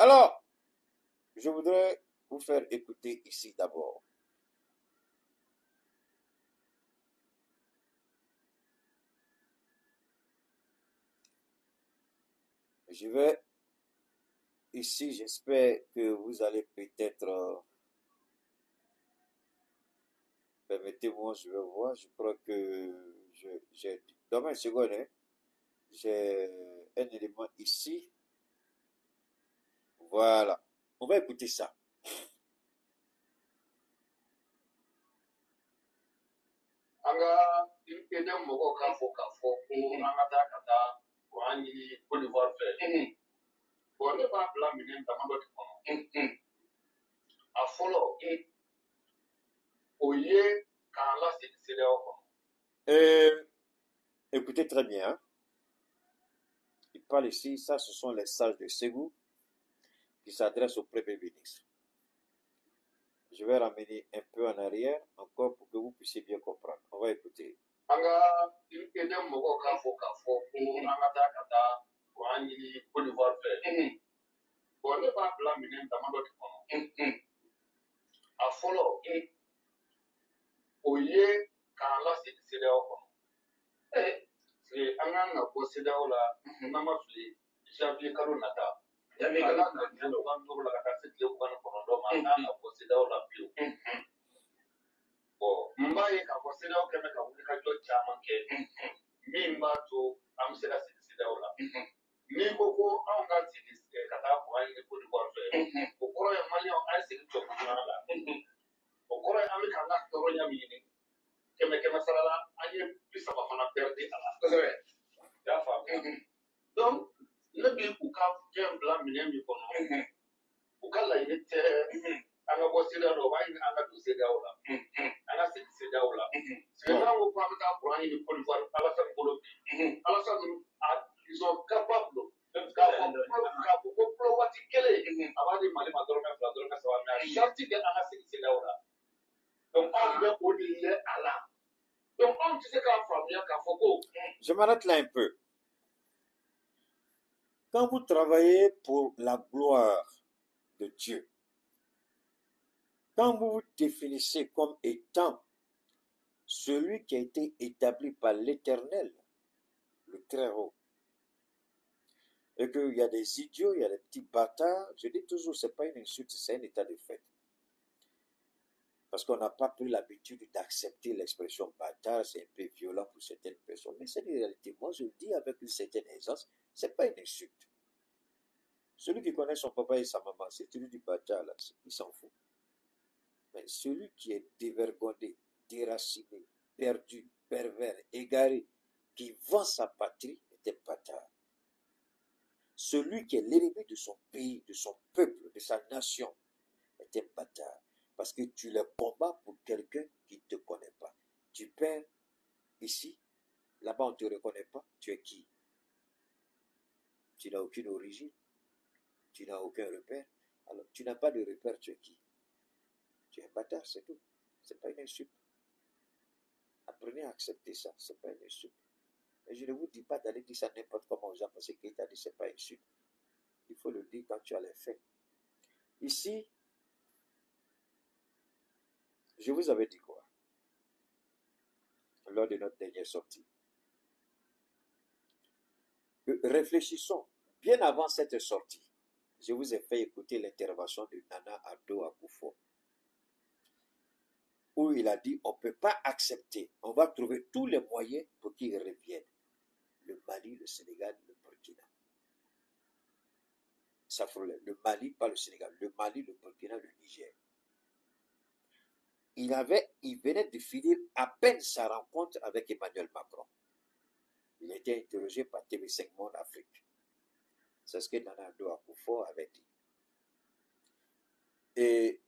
Alors, je voudrais vous faire écouter ici d'abord. Je vais ici, j'espère que vous allez peut-être, permettez-moi, je vais voir, je crois que j'ai, dans une seconde, hein, j'ai un élément ici. Voilà. On va écouter ça. Anga idan mɔgɔw k'a fɔ ko an ka taa kuran ɲini Côte d'Ivoire fɛ. Ne b'a bila minɛn damadɔ de kɔnɔ. A fɔlɔ o ye k'an lasegin CEDEAO kɔnɔ. Écoutez très bien. Hein. Il parle ici, ça ce sont les sages de Ségou qui s'adressent au Premier ministre. Je vais ramener un peu en arrière encore pour que vous puissiez bien comprendre. On va écouter. Anga idan mɔgɔw k'a fɔ ko an ka taa kuran ɲini Côte d'Ivoire fɛ. Ne b'a bila minɛn damadɔ de kɔnɔ. A fɔlɔ o ye k'an lasegin CEDEAO kɔnɔ. An kan ka bɔ CEDEAO la n'an ma fili janvier kalo nata. Janvier kalo nata ka taa se tile 29 ma an kan ka bɔ CEDEAO la pewu. N b'a ye k'a fɔ CEDEAO kɛlen bɛ ka wulikajɔ caman kɛ min b'a to an bɛ se ka segin CEDEAO la. N'i ko ko anw ka segin ka taa kuran ɲini Côte d'Ivoire fɛ o kɔrɔ ye maliyɛnw an ye segin tubabu la. O kɔrɔ ye an bɛ k'an ka hɔrɔnya min ɲini kɛmɛ sara la an ye 30 fana pɛridi a la. Kosɛbɛ. I y'a faamu. Donc ne bɛ u ka fɛn bila minɛn min kɔnɔ u ka laɲini tɛ an ka bɔ CEDEAO la u b'a ɲini an ka don CEDEAO la an ka segin CEDEAO la. N'an ko k'an bɛ taa kuran ɲini Côte d'Ivoire Alassane bolo bi Alassane ils sont capables k'a fɔ ko pulo waati kelen a b'a di Mali ma dɔrɔmɛ 2 dɔrɔmɛ 3 mais a charte kɛ an ka segin CEDEAO la. Donc anw bɛ o de ye a la. Donc anw tɛ se k'a faamuya k'a fɔ ko. Je m'arrête là un peu. Quand vous travaillez pour la gloire de Dieu, quand vous vous définissez comme étant celui qui a été établi par l'Éternel, le Très-Haut, et qu'il y a des idiots, il y a des petits bâtards, je dis toujours, ce n'est pas une insulte, c'est un état de fait. Parce qu'on n'a pas pris l'habitude d'accepter l'expression bâtard, c'est un peu violent pour certaines personnes. Mais c'est une réalité. Moi, je le dis avec une certaine aisance, ce n'est pas une insulte. Celui qui connaît son papa et sa maman, c'est celui du bâtard, là, il s'en fout. Mais celui qui est dévergondé, déraciné, perdu, pervers, égaré, qui vend sa patrie, est un bâtard. Celui qui est l'ennemi de son pays, de son peuple, de sa nation, est un bâtard. Parce que tu le combats pour quelqu'un qui ne te connaît pas. Tu perds ici, là-bas on ne te reconnaît pas, tu es qui? Tu n'as aucune origine, tu n'as aucun repère. Alors tu n'as pas de repère, tu es qui? Tu es un bâtard, c'est tout. Ce n'est pas une insulte. Apprenez à accepter ça, ce n'est pas une insulte. Mais je ne vous dis pas d'aller dire ça n'importe comment aux gens parce que quelqu'un t'a dit ce n'est pas une insulte. Il faut le dire quand tu as les faits. Ici, je vous avais dit quoi lors de notre dernière sortie? Réfléchissons. Bien avant cette sortie, je vous ai fait écouter l'intervention de Nana Addo Akufo, où il a dit on ne peut pas accepter, on va trouver tous les moyens pour qu'ils reviennent. Le Mali, le Sénégal, le Burkina. Ça frôle. Le Mali, pas le Sénégal. Le Mali, le Burkina, le Niger. Il venait de finir à peine sa rencontre avec Emmanuel Macron. Il a été interrogé par TV5 Monde Afrique. C'est ce que Nana Addo Akufo avait dit. Et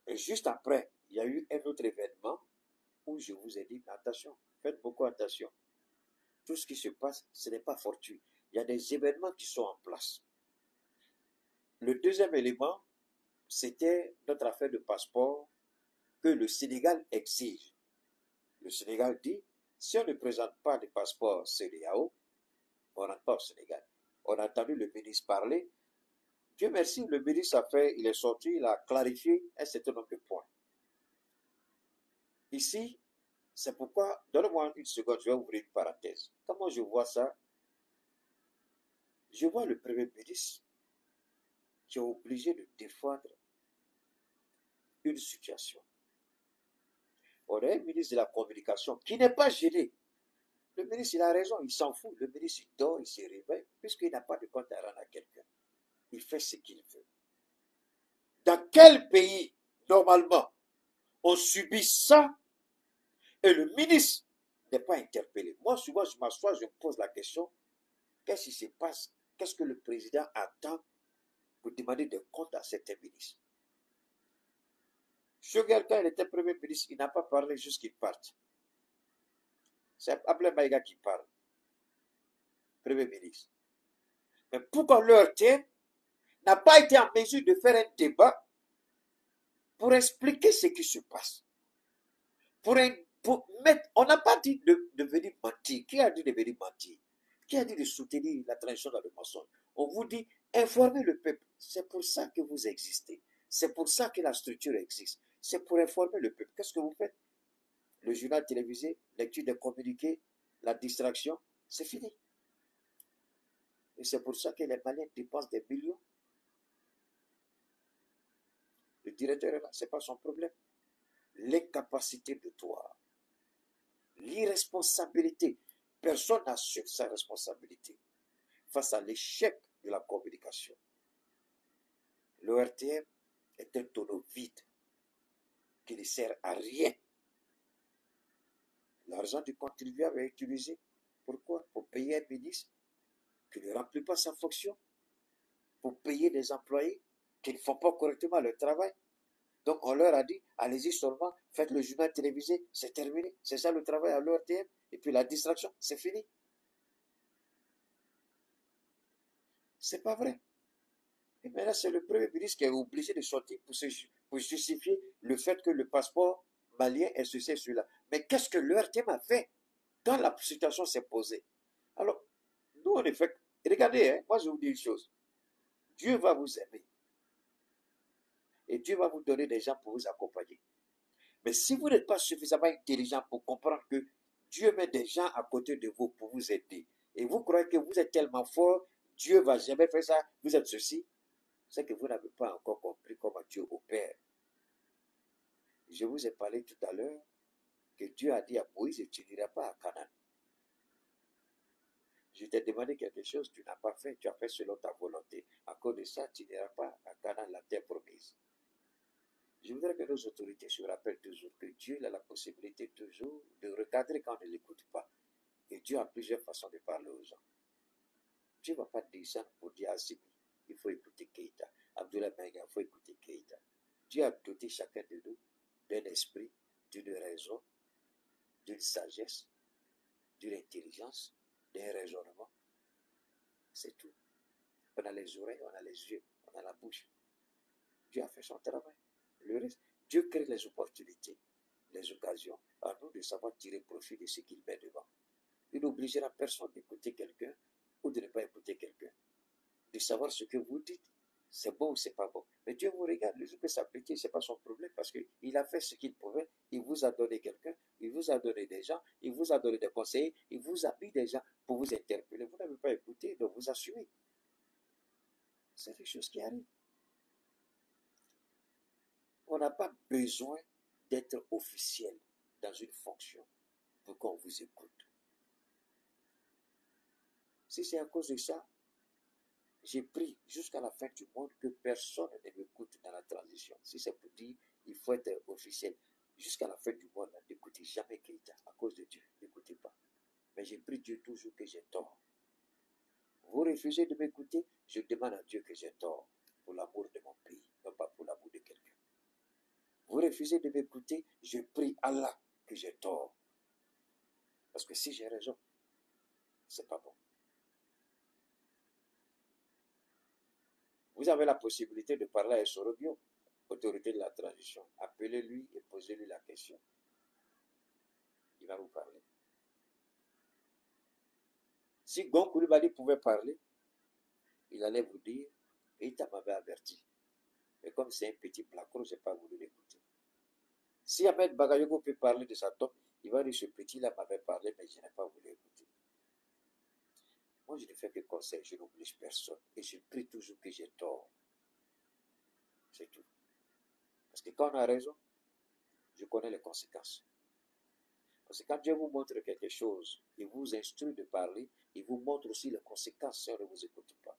juste après, il y a eu un autre événement où je vous ai dit, attention, faites beaucoup attention. Tout ce qui se passe, ce n'est pas fortuit. Il y a des événements qui sont en place. Le deuxième élément, c'était notre affaire de passeport que le Sénégal exige. Le Sénégal dit, si on ne présente pas de passeport CEDEAO, on n'entre pas au Sénégal. On a entendu le ministre parler Dieu merci, le ministre a fait, il est sorti, il a clarifié un certain nombre de points. Ici, c'est pourquoi, donne-moi une seconde, je vais ouvrir une parenthèse. Comment je vois ça? Je vois le Premier ministre qui est obligé de défendre une situation. On a un ministre de la communication qui n'est pas gêné. Le ministre, il a raison, il s'en fout. Le ministre, il dort, il se réveille, puisqu'il n'a pas de compte à rendre à quelqu'un. Il fait ce qu'il veut. Dans quel pays, normalement, on subit ça et le ministre n'est pas interpellé? Moi, souvent, je m'assois, je me pose la question, qu'est-ce qui se passe? Qu'est-ce que le président attend pour demander des comptes à certains ministres? Choguel, quand il était Premier ministre, il n'a pas parlé jusqu'il parte. C'est Abdoulaye Maïga qui parle, Premier ministre. Mais pourquoi leur thème n'a pas été en mesure de faire un débat pour expliquer ce qui se passe? Pour mettre, on n'a pas dit de venir mentir. Qui a dit de venir mentir? Qui a dit de soutenir la transition dans le mensonge? On vous dit, informez le peuple. C'est pour ça que vous existez. C'est pour ça que la structure existe. C'est pour informer le peuple. Qu'est-ce que vous faites? Le journal télévisé, lecture des communiqués, la distraction, c'est fini. Et c'est pour ça que les Maliens dépensent des millions. Le directeur est là, ce n'est pas son problème. L'incapacité de toi, l'irresponsabilité. Personne n'assume sa responsabilité face à l'échec de la communication. L'ORTM est un tonneau vide qui ne sert à rien. L'argent du contribuable est utilisé. Pourquoi? Pour payer un ministre qui ne remplit pas sa fonction, pour payer des employés qui ne font pas correctement leur travail. Donc on leur a dit, allez-y seulement, faites le journal télévisé, c'est terminé. C'est ça le travail à l'ORTM. Et puis la distraction, c'est fini. C'est pas vrai. Et maintenant, c'est le Premier ministre qui est obligé de sortir pour justifier le fait que le passeport malien est ceci et celui-là. Mais qu'est-ce que l'ORTM a fait quand la situation s'est posée? Alors, nous, en effet, regardez, hein, moi je vous dis une chose. Dieu va vous aimer. Et Dieu va vous donner des gens pour vous accompagner. Mais si vous n'êtes pas suffisamment intelligent pour comprendre que Dieu met des gens à côté de vous pour vous aider, et vous croyez que vous êtes tellement fort, Dieu ne va jamais faire ça, vous êtes ceci, c'est que vous n'avez pas encore compris comment Dieu opère. Je vous ai parlé tout à l'heure que Dieu a dit à Moïse, tu n'iras pas à Canaan. Je t'ai demandé quelque chose, tu n'as pas fait, tu as fait selon ta volonté. À cause de ça, tu n'iras pas à Canaan, la terre promise. Je voudrais que nos autorités se rappellent toujours que Dieu a la possibilité toujours de recadrer quand on ne l'écoute pas. Et Dieu a plusieurs façons de parler aux gens. Dieu ne va pas dire ça pour dire à Simi, il faut écouter Keïta. Abdoulaye Maïga, il faut écouter Keïta. Dieu a doté chacun de nous d'un esprit, d'une raison, d'une sagesse, d'une intelligence, d'un raisonnement. C'est tout. On a les oreilles, on a les yeux, on a la bouche. Dieu a fait son travail. Le reste, Dieu crée les opportunités, les occasions. À nous de savoir tirer profit de ce qu'il met devant. Il n'obligera personne d'écouter quelqu'un ou de ne pas écouter quelqu'un. De savoir ce que vous dites, c'est bon ou c'est pas bon. Mais Dieu vous regarde, le jour que ça applique, c'est pas son problème parce qu'il a fait ce qu'il pouvait. Il vous a donné quelqu'un, il vous a donné des gens, il vous a donné des conseillers, il vous a mis des gens pour vous interpeller. Vous n'avez pas écouté, donc vous assumez. C'est des choses qui arrivent. On n'a pas besoin d'être officiel dans une fonction pour qu'on vous écoute. Si c'est à cause de ça, j'ai pris jusqu'à la fin du monde que personne ne m'écoute dans la transition. Si c'est pour dire il faut être officiel, jusqu'à la fin du monde, n'écoutez jamais Keïta. À cause de Dieu, n'écoutez pas. Mais j'ai pris Dieu toujours que j'ai tort. Vous refusez de m'écouter, je demande à Dieu que j'ai tort pour l'amour de mon pays, non pas pour l'amour de quelqu'un. Vous refusez de m'écouter, je prie Allah que j'ai tort. Parce que si j'ai raison, c'est pas bon. Vous avez la possibilité de parler à Sorobio, autorité de la transition. Appelez-lui et posez-lui la question. Il va vous parler. Si Gon Coulibaly pouvait parler, il allait vous dire Ita m'avait averti. Mais comme c'est un petit placro, je n'ai pas voulu l'écouter. Si Ahmed Bagayoko peut parler de sa tombe, il va dire ce petit-là m'avait parlé, mais je n'ai pas voulu écouter. Moi, je ne fais que conseil, je n'oblige personne. Et je prie toujours que j'ai tort. C'est tout. Parce que quand on a raison, je connais les conséquences. Parce que quand Dieu vous montre quelque chose, il vous instruit de parler, il vous montre aussi les conséquences si on ne vous écoute pas.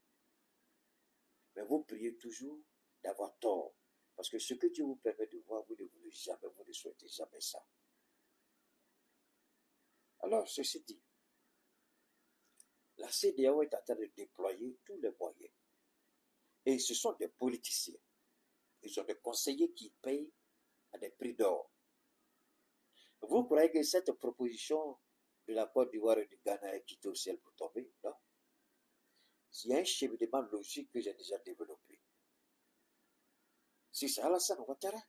Mais vous priez toujours d'avoir tort. Parce que ce que Dieu vous permet de voir, vous ne voulez jamais, vous ne souhaitez jamais ça. Alors, ceci dit, la CEDEAO est en train de déployer tous les moyens. Et ce sont des politiciens. Ils ont des conseillers qui payent à des prix d'or. Vous croyez que cette proposition de la Côte d'Ivoire et du Ghana est quittée au ciel pour tomber? Non. Il y a un cheminement logique que j'ai déjà développé. Si c'est Alassane Ouattara,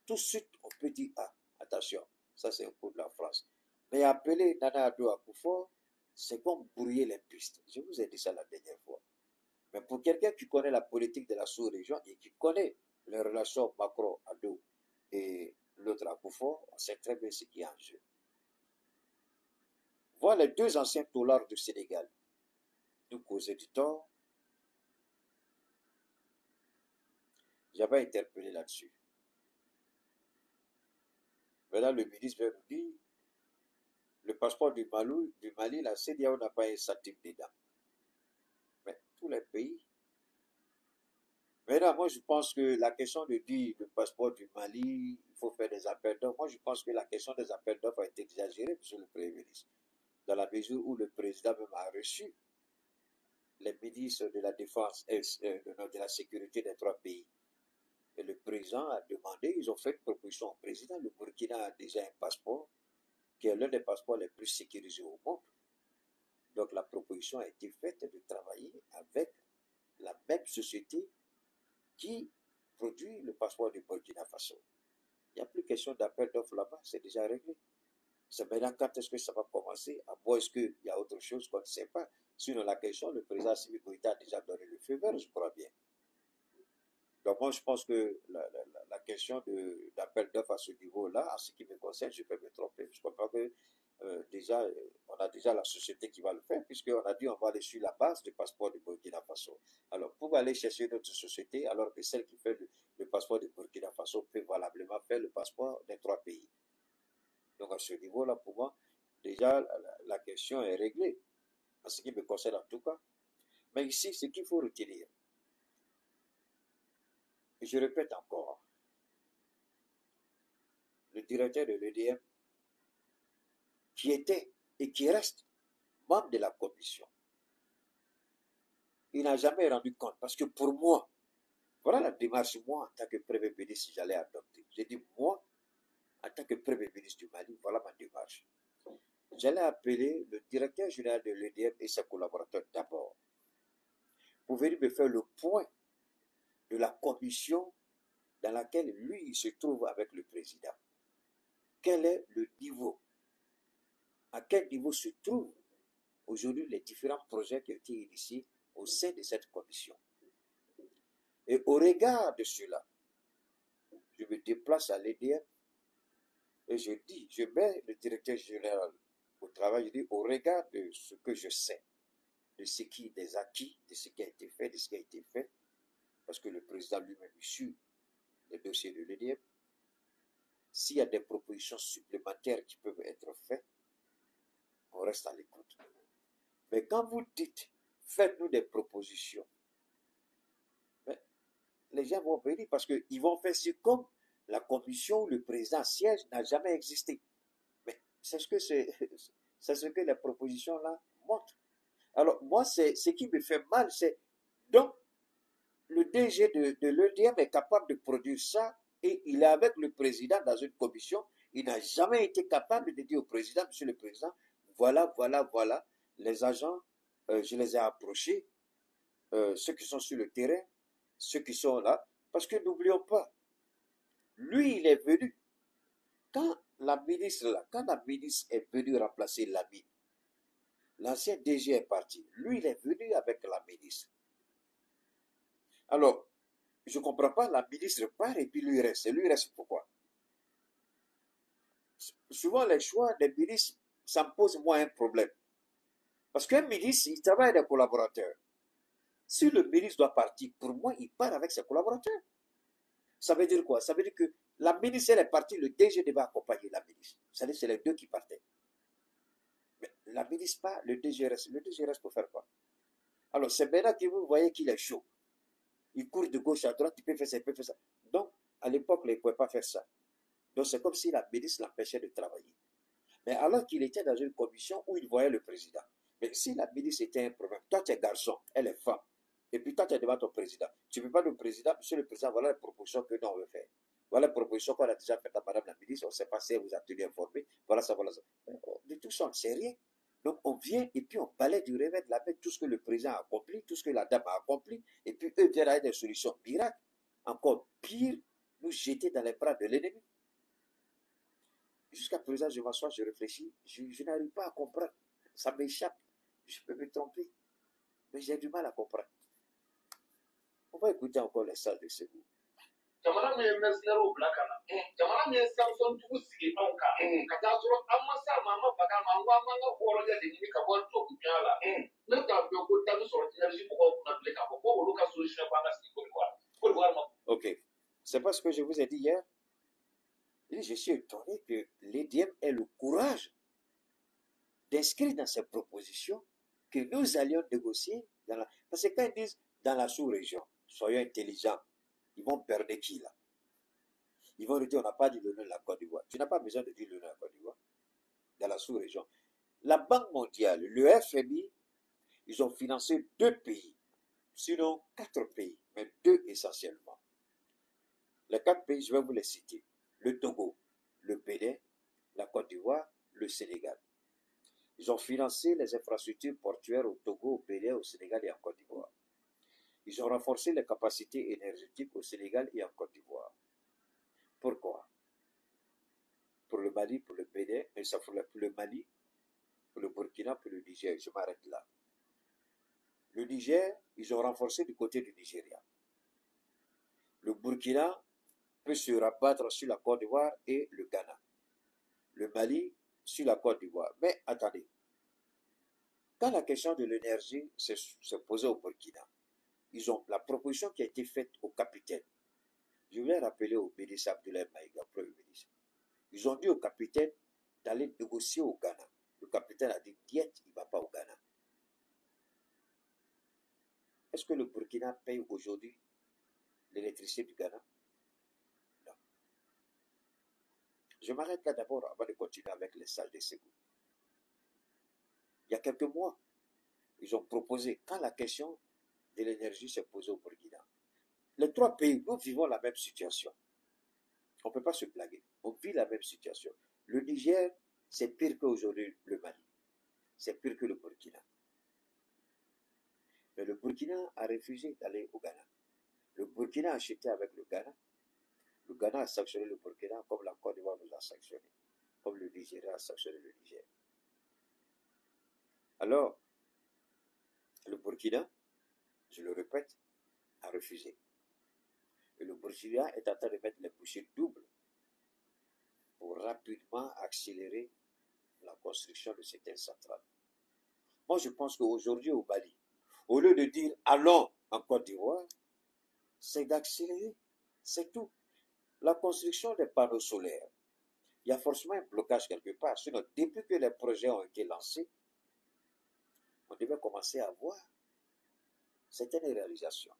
tout de suite on peut dire, ah, attention, ça c'est un coup de la France. Mais appeler Nana Addo Akufo, c'est comme brouiller les pistes. Je vous ai dit ça la dernière fois. Mais pour quelqu'un qui connaît la politique de la sous-région et qui connaît les relations Macron-Addo et l'autre Akufo, on sait très bien ce qui est en jeu. Voilà les deux anciens taulards du Sénégal nous causaient du tort. J'avais interpellé là-dessus. Maintenant, le ministre vient nous dire, le passeport du Mali, la CEDEAO n'a pas un centime dedans. Mais tous les pays. Maintenant, moi, je pense que la question de dire le passeport du Mali, il faut faire des appels d'offres. Moi, je pense que la question des appels d'offres a été exagérée, monsieur le Premier ministre. Dans la mesure où le président même a reçu les ministres de la défense et de la sécurité des trois pays. Et le président a demandé, ils ont fait une proposition au président. Le Burkina a déjà un passeport qui est l'un des passeports les plus sécurisés au monde. Donc la proposition a été faite de travailler avec la même société qui produit le passeport du Burkina Faso. Il n'y a plus question d'appel d'offres là-bas, c'est déjà réglé. C'est maintenant quand est-ce que ça va commencer, à moins est-ce qu'il y a autre chose qu'on ne sait pas. Sinon la question, le président Assimi Goïta a déjà donné le feu vert, je crois bien. Donc moi je pense que la question d'appel d'offres à ce niveau-là, en ce qui me concerne, je peux me tromper. Je crois pas que déjà, on a déjà la société qui va le faire, puisqu'on a dit on va aller sur la base du passeport du Burkina Faso. Alors, pour aller chercher notre société, alors que celle qui fait le passeport du Burkina Faso peut valablement faire le passeport des trois pays. Donc, à ce niveau-là, pour moi, déjà, la question est réglée, en ce qui me concerne en tout cas. Mais ici, ce qu'il faut retenir, et je répète encore, le directeur de l'EDM, qui était et qui reste membre de la commission, il n'a jamais rendu compte. Parce que pour moi, voilà la démarche, moi, en tant que Premier ministre, j'allais adopter. J'ai dit, moi, en tant que Premier ministre du Mali, voilà ma démarche. J'allais appeler le directeur général de l'EDM et ses collaborateurs d'abord, pour venir me faire le point de la commission dans laquelle lui, il se trouve avec le président. Quel est le niveau? À quel niveau se trouvent aujourd'hui les différents projets qui ont été initiés au sein de cette commission? Et au regard de cela, je me déplace à l'EDM et je dis, je mets le directeur général au travail, je dis, au regard de ce que je sais, de ce qui est des acquis, de ce qui a été fait, de ce qui a été fait, parce que le président lui-même suit les dossiers de l'EDM, s'il y a des propositions supplémentaires qui peuvent être faites, on reste à l'écoute. Mais quand vous dites, faites-nous des propositions, les gens vont venir parce qu'ils vont faire ce comme la commission où le président siège n'a jamais existé. Mais c'est ce que les propositions là montrent. Alors moi, ce qui me fait mal, c'est donc le DG de l'EDM est capable de produire ça et il est avec le président dans une commission. Il n'a jamais été capable de dire au président, monsieur le président, voilà, les agents, je les ai approchés, ceux qui sont sur le terrain, ceux qui sont là, parce que n'oublions pas, lui, il est venu. Quand la ministre est venue remplacer Lamine, l'ancien DG est parti. Lui, il est venu avec la ministre. Alors, je ne comprends pas, la ministre part et puis lui reste. Et lui reste pourquoi? Souvent, les choix des ministres, ça me pose moi un problème. Parce qu'un ministre, il travaille avec des collaborateurs. Si le ministre doit partir, pour moi, il part avec ses collaborateurs. Ça veut dire quoi? Ça veut dire que la ministre, elle est partie, le DG devait accompagner la ministre. C'est-à-dire que c'est les deux qui partaient. Mais la ministre part, le DG reste. Le DG reste pour faire quoi? Alors, c'est maintenant que vous voyez qu'il est chaud. Il court de gauche à droite, il peut faire ça, il peut faire ça. Donc, à l'époque, il ne pouvait pas faire ça. Donc, c'est comme si la ministre l'empêchait de travailler. Mais alors qu'il était dans une commission où il voyait le président. Mais si la ministre était un problème, toi tu es garçon, elle est femme, et puis toi tu es devant ton président, tu ne peux pas le président, monsieur le président, voilà les propositions que nous on veut faire. Voilà les propositions qu'on a déjà faites à madame la ministre, on ne sait pas si elle vous a tenu informé, voilà ça, voilà ça. De tout ça, on ne sait rien. Donc on vient et puis on balaye du revers de la main tout ce que le président a accompli, tout ce que la dame a accompli, et puis eux viennent avec des solutions miracles, encore pire, nous jeter dans les bras de l'ennemi. Jusqu'à présent, je m'assois, je réfléchis, je n'arrive pas à comprendre. Ça m'échappe. Je peux me tromper. Mais j'ai du mal à comprendre. On va écouter encore les salles de secours. jamana min ye mercenaire bila ka na jamana min ye samson tugu sigi anw kan ka taa sɔrɔ an ma sa ma an ma baga ma an ko an b'an ka hɔrɔnya de ɲini ka bɔ tubabujan la ne t'a dɔn ko ta bɛ sɔrɔ énergie mɔgɔw kunna bilen k'a fɔ ko olu ka solution b'an ka sigi Côte d'Ivoire ma. Ok. C'est pas ce que je vous ai dit hier. Je suis étonné que l'EDM ait le courage d'inscrire dans ses propositions que nous allions négocier dans la... Parce que quand ils disent dans la sous-région, soyons intelligents, ils vont perdre qui là? Ils vont nous dire on n'a pas dit le nom de la Côte d'Ivoire. Tu n'as pas besoin de dire le nom de la Côte d'Ivoire dans la sous-région. La Banque mondiale, le FMI, ils ont financé 2 pays, sinon 4 pays, mais 2 essentiellement. Les 4 pays, je vais vous les citer. Le Togo, le Bénin, la Côte d'Ivoire, le Sénégal. Ils ont financé les infrastructures portuaires au Togo, au Bénin, au Sénégal et en Côte d'Ivoire. Ils ont renforcé les capacités énergétiques au Sénégal et en Côte d'Ivoire. Pourquoi? Pour le Mali, pour le Bénin, mais ça pour le Mali, pour le Burkina, pour le Niger. Je m'arrête là. Le Niger, ils ont renforcé du côté du Nigeria. Le Burkina peut se rabattre sur la Côte d'Ivoire et le Ghana. Le Mali sur la Côte d'Ivoire. Mais attendez, quand la question de l'énergie s'est posée au Burkina, ils ont la proposition qui a été faite au capitaine. Je voulais rappeler au ministre Abdoulaye Maïga, premier ministre. Ils ont dit au capitaine d'aller négocier au Ghana. Le capitaine a dit, diète, il ne va pas au Ghana. Est-ce que le Burkina paye aujourd'hui l'électricité du Ghana? Non. Je m'arrête là d'abord avant de continuer avec les salles de secours. Il y a quelques mois, ils ont proposé, quand la question de l'énergie s'est posée au Burkina, les 3 pays, nous vivons la même situation. On ne peut pas se blaguer. On vit la même situation. Le Niger, c'est pire qu'aujourd'hui le Mali. C'est pire que le Burkina. Mais le Burkina a refusé d'aller au Ghana. Le Burkina a acheté avec le Ghana. Le Ghana a sanctionné le Burkina comme la Côte d'Ivoire nous a sanctionné. Comme le Nigeria a sanctionné le Niger. Alors, le Burkina, je le répète, a refusé. Et le Burkina est en train de mettre les bouchées doubles pour rapidement accélérer la construction de certaines centrales. Moi, je pense qu'aujourd'hui au Mali, au lieu de dire allons en Côte d'Ivoire, c'est d'accélérer, c'est tout. La construction des panneaux solaires, il y a forcément un blocage quelque part. Sinon, depuis que les projets ont été lancés, on devait commencer à voir certaines réalisations.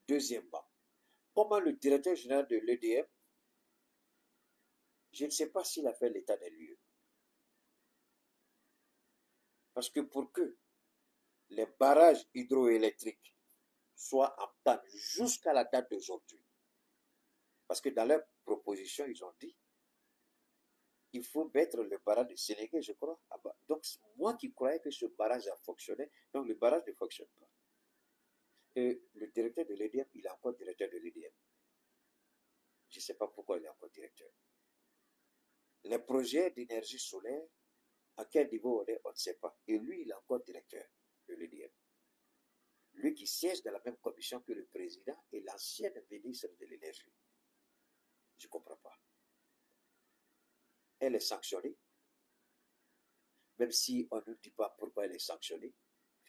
Deuxièmement, comment le directeur général de l'EDM, je ne sais pas s'il a fait l'état des lieux. Parce que pour que les barrages hydroélectriques soient en panne jusqu'à la date d'aujourd'hui, parce que dans leur proposition, ils ont dit il faut mettre le barrage de Sénégal, je crois. Donc, moi qui croyais que ce barrage a fonctionné, donc le barrage ne fonctionne pas. Et le directeur de l'EDM, il est encore directeur de l'EDM. Je ne sais pas pourquoi il est encore directeur. Les projets d'énergie solaire, à quel niveau on est, on ne sait pas. Et lui, il est encore directeur de l'EDM. Lui qui siège dans la même commission que le président et l'ancienne ministre de l'énergie. Je ne comprends pas. Elle est sanctionnée, même si on ne dit pas pourquoi elle est sanctionnée.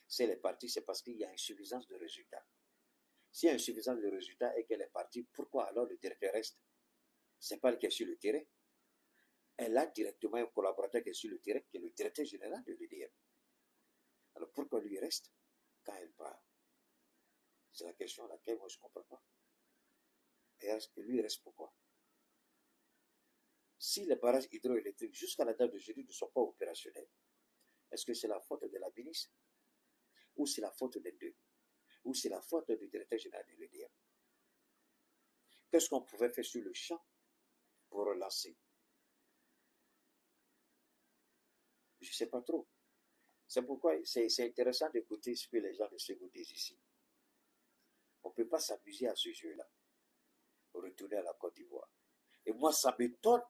Si elle est partie, c'est parce qu'il y a insuffisance de résultats. S'il y a insuffisance de résultats et qu'elle est partie, pourquoi alors le directeur reste? Ce n'est pas le qui est sur le terrain. Elle a directement un collaborateur qui est sur le terrain, qui est le directeur général de l'EDM. Alors pourquoi lui reste quand elle part? C'est la question à laquelle moi je ne comprends pas. Et lui reste pourquoi? Si les barrages hydroélectriques jusqu'à la date d'aujourd'hui ne sont pas opérationnels, est-ce que c'est la faute de la ministre? Ou c'est la faute des deux? Ou c'est la faute du directeur général de l'EDM? Qu'est-ce qu'on pouvait faire sur le champ pour relancer? Je ne sais pas trop. C'est pourquoi c'est intéressant d'écouter ce que les gens de Ségou disent ici. On ne peut pas s'amuser à ce jeu-là. Retourner à la Côte d'Ivoire. Et moi, ça m'étonne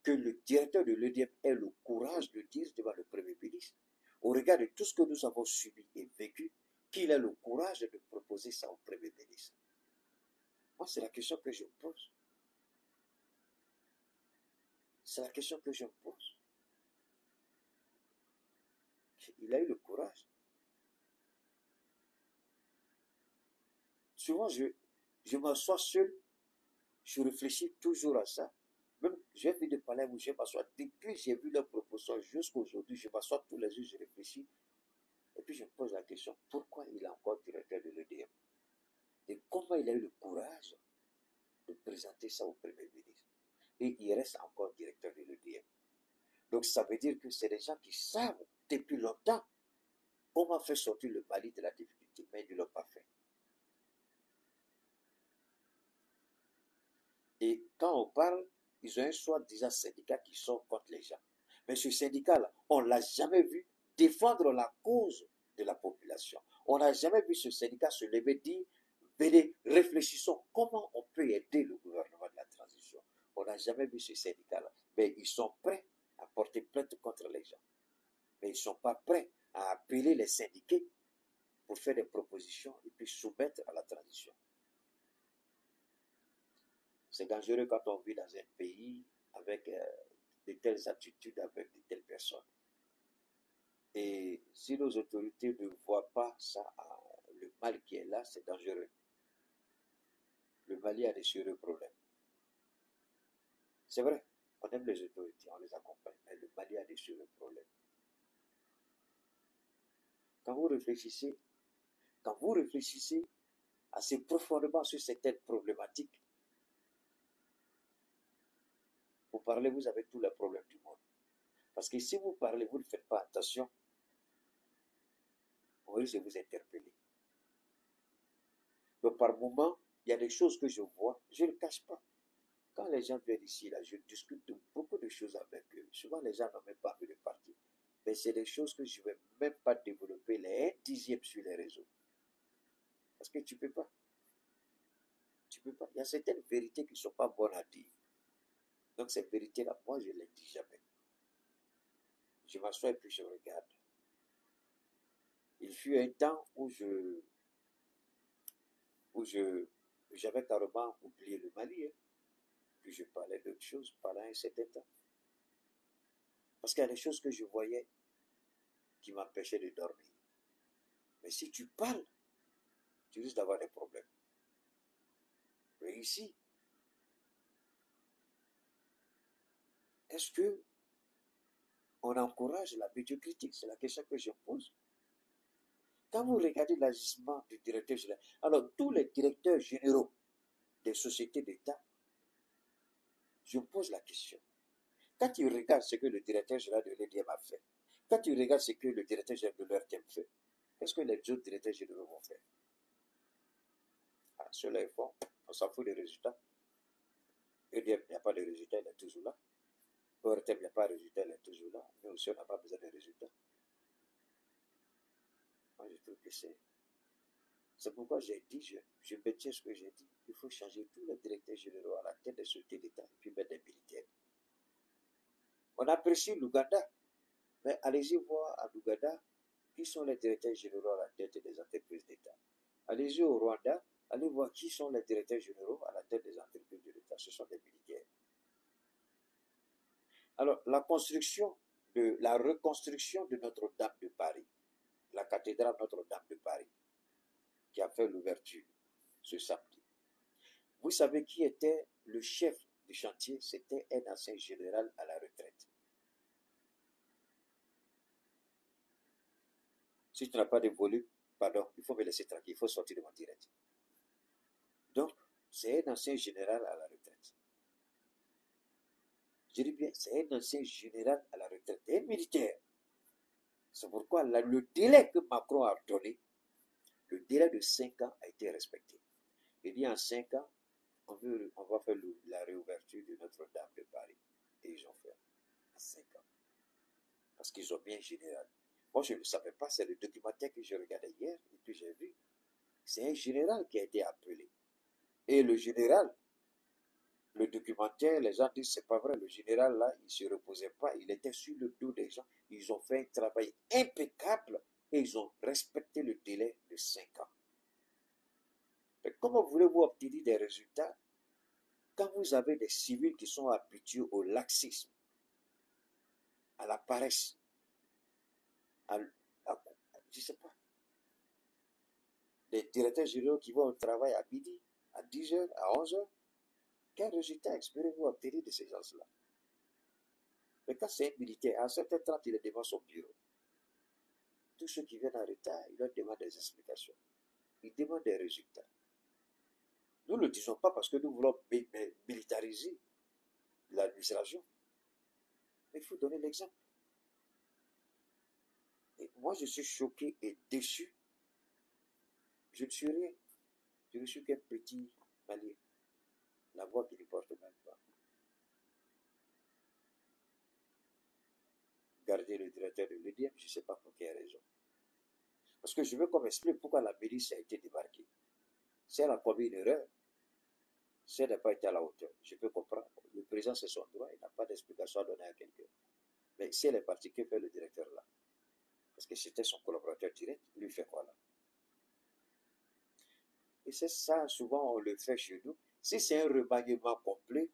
que le directeur de l'EDM ait le courage de dire devant le Premier ministre, au regard de tout ce que nous avons subi et vécu, qu'il ait le courage de proposer ça au Premier ministre. Moi, c'est la question que je me pose. C'est la question que je me pose. Il a eu le courage. Souvent, je m'assois seul, je réfléchis toujours à ça. Même, j'ai vu des palais où je m'assois. Depuis j'ai vu leur proposition jusqu'à aujourd'hui, je m'assois tous les jours, je réfléchis. Et puis je me pose la question, pourquoi il est encore directeur de l'EDM? Et comment il a eu le courage de présenter ça au Premier ministre? Et il reste encore directeur de l'EDM. Donc ça veut dire que c'est des gens qui savent depuis longtemps comment faire sortir le Mali de la difficulté, mais ils ne l'ont pas fait. Et quand on parle, ils ont un soi-disant syndicat qui sont contre les gens. Mais ce syndicat-là, on ne l'a jamais vu défendre la cause de la population. On n'a jamais vu ce syndicat se lever et dire, venez, réfléchissons, comment on peut aider le gouvernement de la transition. On n'a jamais vu ce syndicat-là. Mais ils sont prêts à porter plainte contre les gens. Mais ils ne sont pas prêts à appeler les syndiqués pour faire des propositions et puis soumettre à la transition. C'est dangereux quand on vit dans un pays avec de telles attitudes, avec de telles personnes. Et si nos autorités ne voient pas ça, le mal qui est là, c'est dangereux. Le Mali a des sérieux problèmes. C'est vrai, on aime les autorités, on les accompagne, mais le Mali a des sérieux problèmes. Quand vous réfléchissez assez profondément sur certaines problématiques, vous parlez, vous avez tous les problèmes du monde. Parce que si vous parlez, vous ne faites pas attention, on risque de vous interpeller. Donc par moment, il y a des choses que je vois, je ne le cache pas. Quand les gens viennent ici, là, je discute de beaucoup de choses avec eux. Souvent, les gens n'ont même pas vu de partir. Mais c'est des choses que je ne vais même pas développer les 1/10 sur les réseaux. Parce que tu ne peux pas. Tu peux pas. Il y a certaines vérités qui ne sont pas bonnes à dire. Donc ces vérités-là, moi, je ne les dis jamais. Je m'assois et puis je regarde. Il fut un temps où j'avais carrément oublié le Mali. Hein. Puis je parlais d'autres choses pendant un certain temps. Parce qu'il y a des choses que je voyais qui m'empêchaient de dormir. Mais si tu parles, tu risques d'avoir des problèmes. Mais ici, est-ce que on encourage la médiocrité? C'est la question que je pose. Quand vous regardez l'agissement du directeur général, alors tous les directeurs généraux des sociétés d'État, je pose la question. Quand tu regardes ce que le directeur général de l'EDM a fait, quand tu regardes ce que le directeur général de l'ERTM fait, qu'est-ce que les autres directeurs généraux vont faire? Ceux-là, ils font, on s'en fout des résultats. EDM, il n'y a pas de résultats, il est toujours là. ORTM, il n'y a pas de résultats, il est toujours là. Nous aussi, on n'a pas besoin de résultats. Moi, je trouve que c'est pourquoi j'ai dit, je maintiens ce que j'ai dit. Il faut changer tous les directeurs généraux à la tête des sociétés d'État et puis mettre des militaires. On apprécie l'Ouganda, mais allez-y voir à l'Ouganda, qui sont les directeurs généraux à la tête des entreprises d'État. Allez-y au Rwanda, allez voir qui sont les directeurs généraux à la tête des entreprises de l'État. Ce sont des militaires. Alors, la reconstruction de Notre-Dame de Paris, la cathédrale Notre-Dame de Paris, qui a fait l'ouverture ce samedi. Vous savez qui était le chef du chantier? C'était un ancien général à la retraite. Si tu n'as pas de volume, pardon, il faut me laisser tranquille, il faut sortir de mon direct. Donc, c'est un ancien général à la retraite. Je dis bien, c'est un ancien général à la retraite, un militaire. C'est pourquoi le délai que Macron a donné, le délai de 5 ans a été respecté. Il dit en 5 ans, on va faire la réouverture de Notre-Dame de Paris. Et ils ont fait en 5 ans. Parce qu'ils ont bien général. Moi, je ne le savais pas, c'est le documentaire que j'ai regardé hier, et puis j'ai vu. C'est un général qui a été appelé. Et le général, le documentaire, les gens disent c'est pas vrai, le général là, il ne se reposait pas, il était sur le dos des gens. Ils ont fait un travail impeccable et ils ont respecté le délai de 5 ans. Mais comment voulez-vous obtenir des résultats quand vous avez des civils qui sont habitués au laxisme, à la paresse, je ne sais pas, des directeurs généraux qui vont au travail à midi, à 10h, à 11h, quel résultat espérez-vous obtenir de ces gens-là? Mais quand c'est un militaire, à 7h30, il est devant son bureau. Tous ceux qui viennent en retard, ils leur demandent des explications. Ils demandent des résultats. Nous ne le disons pas parce que nous voulons militariser l'administration. Mais il faut donner l'exemple. Et moi, je suis choqué et déçu. Je ne suis rien. Je ne suis qu'un petit Malien. La voix qui ne porte même pas. Garder le directeur de l'EDM, je ne sais pas pour quelle raison. Parce que je veux qu'on m'explique pourquoi la milice a été débarquée. Si elle a commis une erreur, si elle n'a pas été à la hauteur, je peux comprendre. Le président, c'est son droit, il n'a pas d'explication à donner à quelqu'un. Mais si elle est partie, que fait le directeur là? Parce que c'était son collaborateur direct, lui fait quoi là? Et c'est ça, souvent on le fait chez nous. Si c'est un remaniement complet,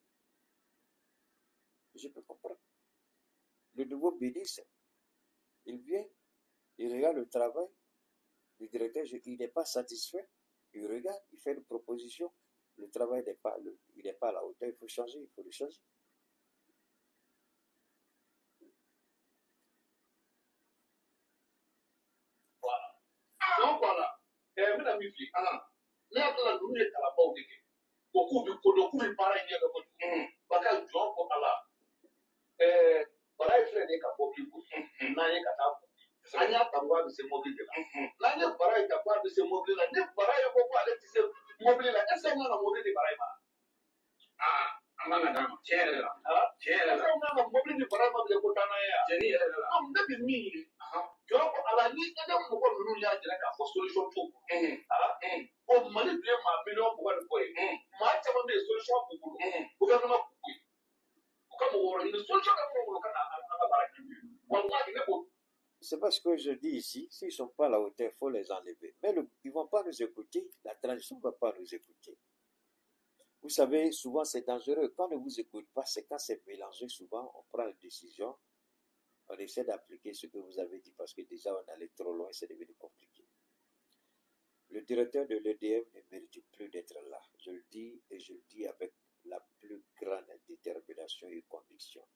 je peux comprendre. Le nouveau ministre, il vient, il regarde le travail, le directeur, il n'est pas satisfait, il regarde, il fait une proposition, le travail n'est pas, il n'est pas à la hauteur, il faut changer, il faut le changer. Voilà. Donc voilà. Mesdames et messieurs, ne hakilila ninnu ye kalanbaw de kɛ ko k'u bɛ ko dɔn k'u bɛ baara in ɲɛ dɔn kojugu baka jɔn ko a la bara in filɛ nin ye ka mobili gosi n'an ye ka taa gosi an y'a ta ko a bɛ se mobili de la n'an ye bara in ta ko a bɛ se mobili la ni bara in ko ko ale tɛ se mobili la est ce que an kan ka mobili di bara in ma an kan ka d'a ma tiɲɛ yɛrɛ la tiɲɛ yɛrɛ la an kan ka mobili di bara in ma bilen ko taa n'a ye yan tiɲɛni yɛrɛ la ne bɛ min ye jɔn ko a la ni e ka mɔgɔ ninnu y'a jira k'a fɔ solution t'o bolo o mali tun ye maa miliyɔn 20 kɔ ye maa caman bɛ yen solution b'u bolo gouvernement b'u bolo u ka mɔgɔ wɛrɛ ɲini solution ka mɔgɔ bolo ka na an ka baara kɛ wallahi ne ko. C'est parce que je dis ici, s'ils ne sont pas à la hauteur, il faut les enlever. Mais ils ne vont pas nous écouter, la transition ne va pas nous écouter. Vous savez, souvent c'est dangereux. Quand on ne vous écoute pas, c'est quand c'est mélangé, souvent on prend une décision, on essaie d'appliquer ce que vous avez dit parce que déjà on allait trop loin et c'est devenu compliqué. Le directeur de l'EDM ne mérite plus d'être là. Je le dis et je le dis avec la plus grande détermination et conviction.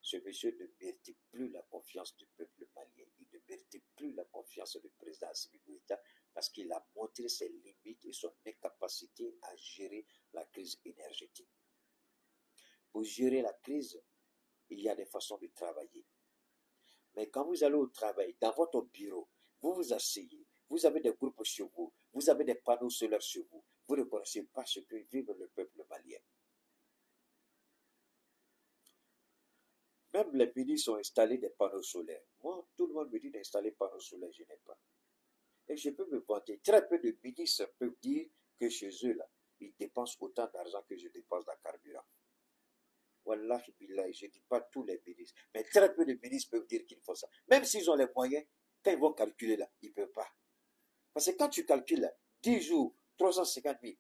Ce monsieur ne mérite plus la confiance du peuple malien. Il ne mérite plus la confiance du président Assimi Goïta parce qu'il a montré ses limites et son incapacité à gérer la crise énergétique. Pour gérer la crise, il y a des façons de travailler. Mais quand vous allez au travail, dans votre bureau, vous vous asseyez, vous avez des groupes chez vous, vous avez des panneaux solaires chez vous, vous ne connaissez pas ce que vit le peuple malien. Même les ministres ont installé des panneaux solaires. Moi, tout le monde me dit d'installer des panneaux solaires, je n'ai pas. Et je peux me vanter. Très peu de ministres peuvent dire que chez eux, là, ils dépensent autant d'argent que je dépense dans le carburant. Wallahi billahi, je ne dis pas tous les ministres, mais très peu de ministres peuvent dire qu'ils font ça. Même s'ils ont les moyens, Quand ils vont calculer là, ils ne peuvent pas. Parce que quand tu calcules là, 10 jours, 350 000.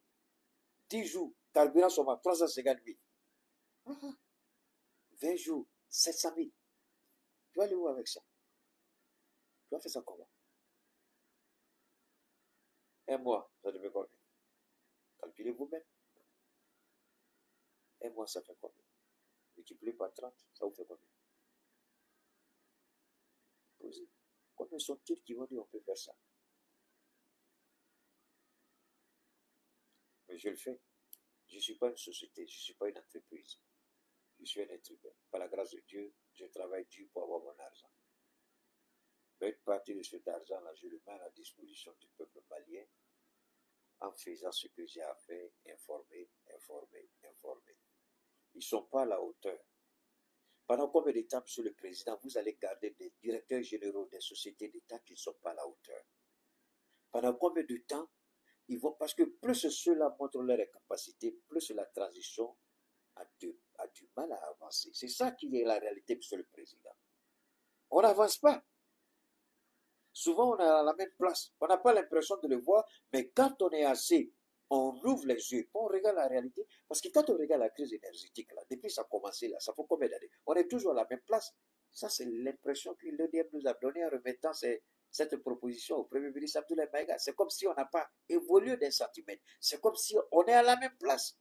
10 jours, carburant seulement 350 000. 20 jours, 700 000. Tu vas aller où avec ça? Tu vas faire ça comment? Un mois, ça devait combien? Calculez vous-même. Un mois, ça fait combien? Multiplié par 30, ça vous fait combien? Posez. Combien sont-ils qui vont dire on peut faire ça? Mais je le fais. Je ne suis pas une société, je ne suis pas une entreprise. Je suis un être humain. Par la grâce de Dieu, je travaille dur pour avoir mon argent. Mais une partie de cet argent-là, je le mets à la disposition du peuple malien en faisant ce que j'ai à faire, informer. Ils ne sont pas à la hauteur. Pendant combien de temps, Monsieur le Président, vous allez garder des directeurs généraux des sociétés d'État qui ne sont pas à la hauteur? Pendant combien de temps ils vont, parce que plus ceux-là montrent leurs capacités, plus la transition a du mal à avancer. C'est ça qui est la réalité, Monsieur le Président. On n'avance pas. Souvent, on est à la même place. On n'a pas l'impression de le voir, mais quand on est assis, on ouvre les yeux, on regarde la réalité. Parce que quand on regarde la crise énergétique, là, depuis ça a commencé, là, ça fait combien d'années? On est toujours à la même place. Ça, c'est l'impression que l'EDM nous a donné en remettant cette proposition au Premier ministre Abdoulaye Maïga. C'est comme si on n'a pas évolué d'un centimètre. C'est comme si on est à la même place.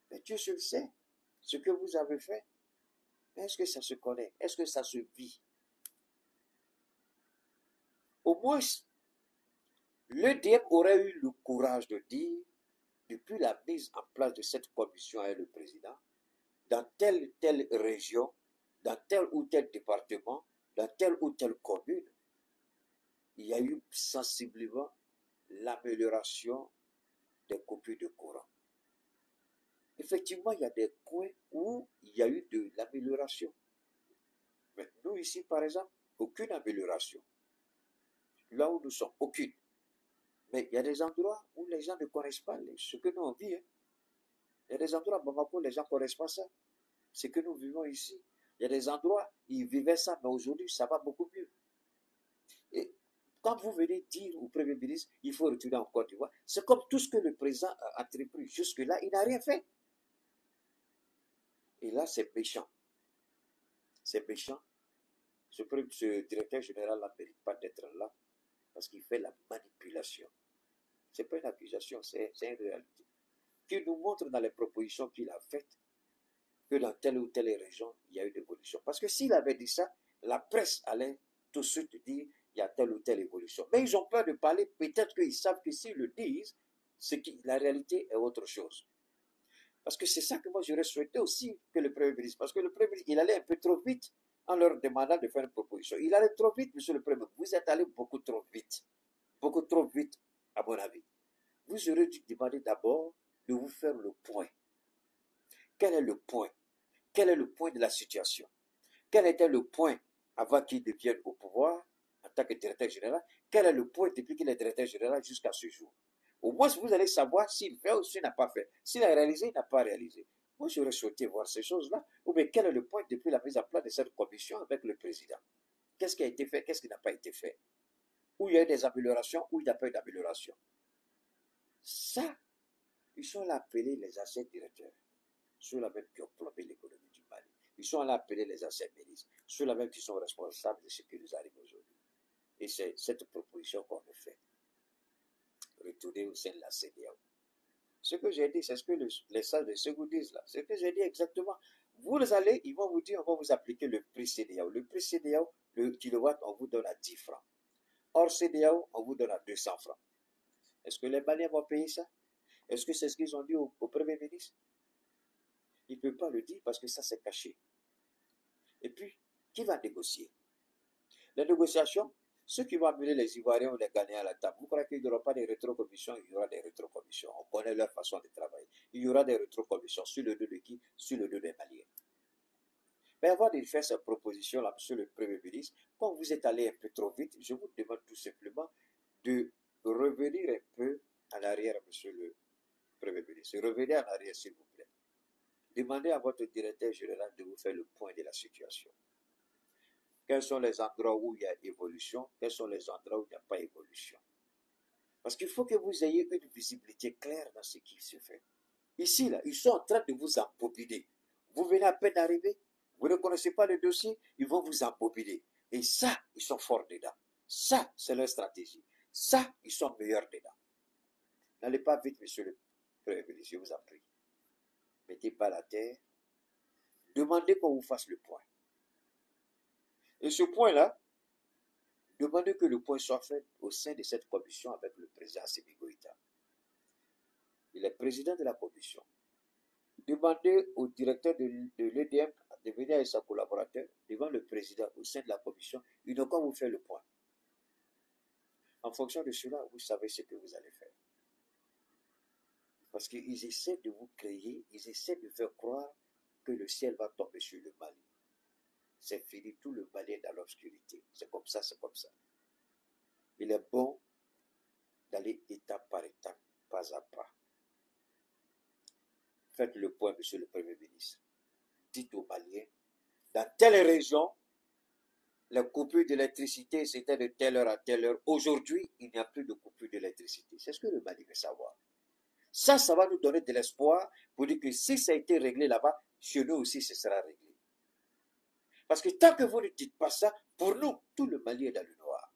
Mais Dieu seul sait ce que vous avez fait. Est-ce que ça se connaît? Est-ce que ça se vit? Au moins, l'EDM aurait eu le courage de dire, depuis la mise en place de cette commission avec le président, dans telle ou telle région, dans tel ou tel département, dans telle ou telle commune, il y a eu sensiblement l'amélioration des coupures de courant. Effectivement, il y a des coins où il y a eu de l'amélioration. Mais nous, ici, par exemple, aucune amélioration. Là où nous sommes, aucune. Mais il y a des endroits où les gens ne connaissent pas ce que nous on vit. Hein. Il y a des endroits à Bamako, les gens ne connaissent pas ça. Ce que nous vivons ici. Il y a des endroits, ils vivaient ça, mais aujourd'hui, ça va beaucoup mieux. Et quand vous venez dire au Premier ministre, il faut retourner en Côte d'Ivoire, c'est comme tout ce que le président a entrepris. Jusque-là, il n'a rien fait. Et là, c'est méchant. C'est méchant. Ce directeur général ne mérite pas d'être là parce qu'il fait la manipulation. Ce n'est pas une accusation, c'est une réalité. Qui nous montre dans les propositions qu'il a faites que dans telle ou telle région, il y a eu une évolution. Parce que s'il avait dit ça, la presse allait tout de suite dire il y a telle ou telle évolution. Mais ils ont peur de parler, peut-être qu'ils savent que s'ils le disent, la réalité est autre chose. Parce que c'est ça que moi j'aurais souhaité aussi que le Premier ministre, parce que le Premier ministre, il allait un peu trop vite en leur demandant de faire une proposition. Il allait trop vite, monsieur le Premier ministre. Vous êtes allé beaucoup trop vite, à mon avis. Vous aurez dû demander d'abord de vous faire le point. Quel est le point? Quel est le point de la situation? Quel était le point avant qu'il devienne au pouvoir en tant que directeur général? Quel est le point depuis qu'il est directeur général jusqu'à ce jour? Au moins, vous allez savoir s'il fait ou s'il n'a pas fait. S'il a réalisé, il n'a pas réalisé. Moi, j'aurais souhaité voir ces choses-là. Ou bien, quel est le point depuis la mise en place de cette commission avec le président? Qu'est-ce qui a été fait? Qu'est-ce qui n'a pas été fait? Où il y a eu des améliorations, où il n'y a pas eu d'amélioration. Ça, ils sont là appelés les anciens directeurs. Ceux-là même qui ont plombé l'économie du Mali. Ils sont là appelés les anciens ministres. Ceux-là même qui sont responsables de ce qui nous arrive aujourd'hui. Et c'est cette proposition qu'on a fait. Retourner au sein de la CEDEAO. Ce que j'ai dit, c'est ce que les salles de Ségou disent là. Ce que j'ai dit exactement. Vous allez, ils vont vous dire, on va vous appliquer le prix CEDEAO. Le prix CEDEAO, le kilowatt, on vous donne à 10 francs. Hors CEDEAO, on vous donne à 200 francs. Est-ce que les Maliens vont payer ça? Est-ce que c'est ce qu'ils ont dit au Premier ministre? Il ne peut pas le dire parce que ça, c'est caché. Et puis, qui va négocier? Les négociations, ceux qui vont amener les Ivoiriens ou les Ghanéens à la table, vous croyez qu'il n'y aura pas de rétrocommissions? Il y aura des rétrocommissions. On connaît leur façon de travailler. Il y aura des rétrocommissions sur le dos de qui? Sur le dos des Maliens. Mais avant de faire cette proposition-là, monsieur le Premier ministre, quand vous êtes allé un peu trop vite, je vous demande tout simplement de revenir un peu en arrière, monsieur le Premier ministre. Revenez en arrière, s'il vous plaît. Demandez à votre directeur général de vous faire le point de la situation. Quels sont les endroits où il y a évolution? Quels sont les endroits où il n'y a pas évolution? Parce qu'il faut que vous ayez une visibilité claire dans ce qui se fait. Ici, là, ils sont en train de vous embobiner. Vous venez à peine d'arriver, vous ne connaissez pas le dossier, ils vont vous embobiner. Et ça, ils sont forts dedans. Ça, c'est leur stratégie. Ça, ils sont meilleurs dedans. N'allez pas vite, monsieur le Premier ministre, je vous en prie. Mettez pas la terre. Demandez qu'on vous fasse le point. Et ce point-là, demandez que le point soit fait au sein de cette commission avec le président Assimi Goïta. Il est président de la commission. Demandez au directeur de l'EDM de venir avec sa collaborateur devant le président au sein de la commission. Ils n'ont qu'à vous faire le point. En fonction de cela, vous savez ce que vous allez faire. Parce qu'ils essaient de vous créer, ils essaient de faire croire que le ciel va tomber sur le Mali. C'est fini, tout le Mali est dans l'obscurité. C'est comme ça, c'est comme ça. Il est bon d'aller étape par étape, pas à pas. Faites le point, monsieur le Premier ministre. Dites aux Maliens, dans telle région, la coupure d'électricité, c'était de telle heure à telle heure. Aujourd'hui, il n'y a plus de coupure d'électricité. C'est ce que le Mali veut savoir. Ça va nous donner de l'espoir pour dire que si ça a été réglé là-bas, chez nous aussi, ce sera réglé. Parce que tant que vous ne dites pas ça, pour nous, tout le Mali est dans le noir.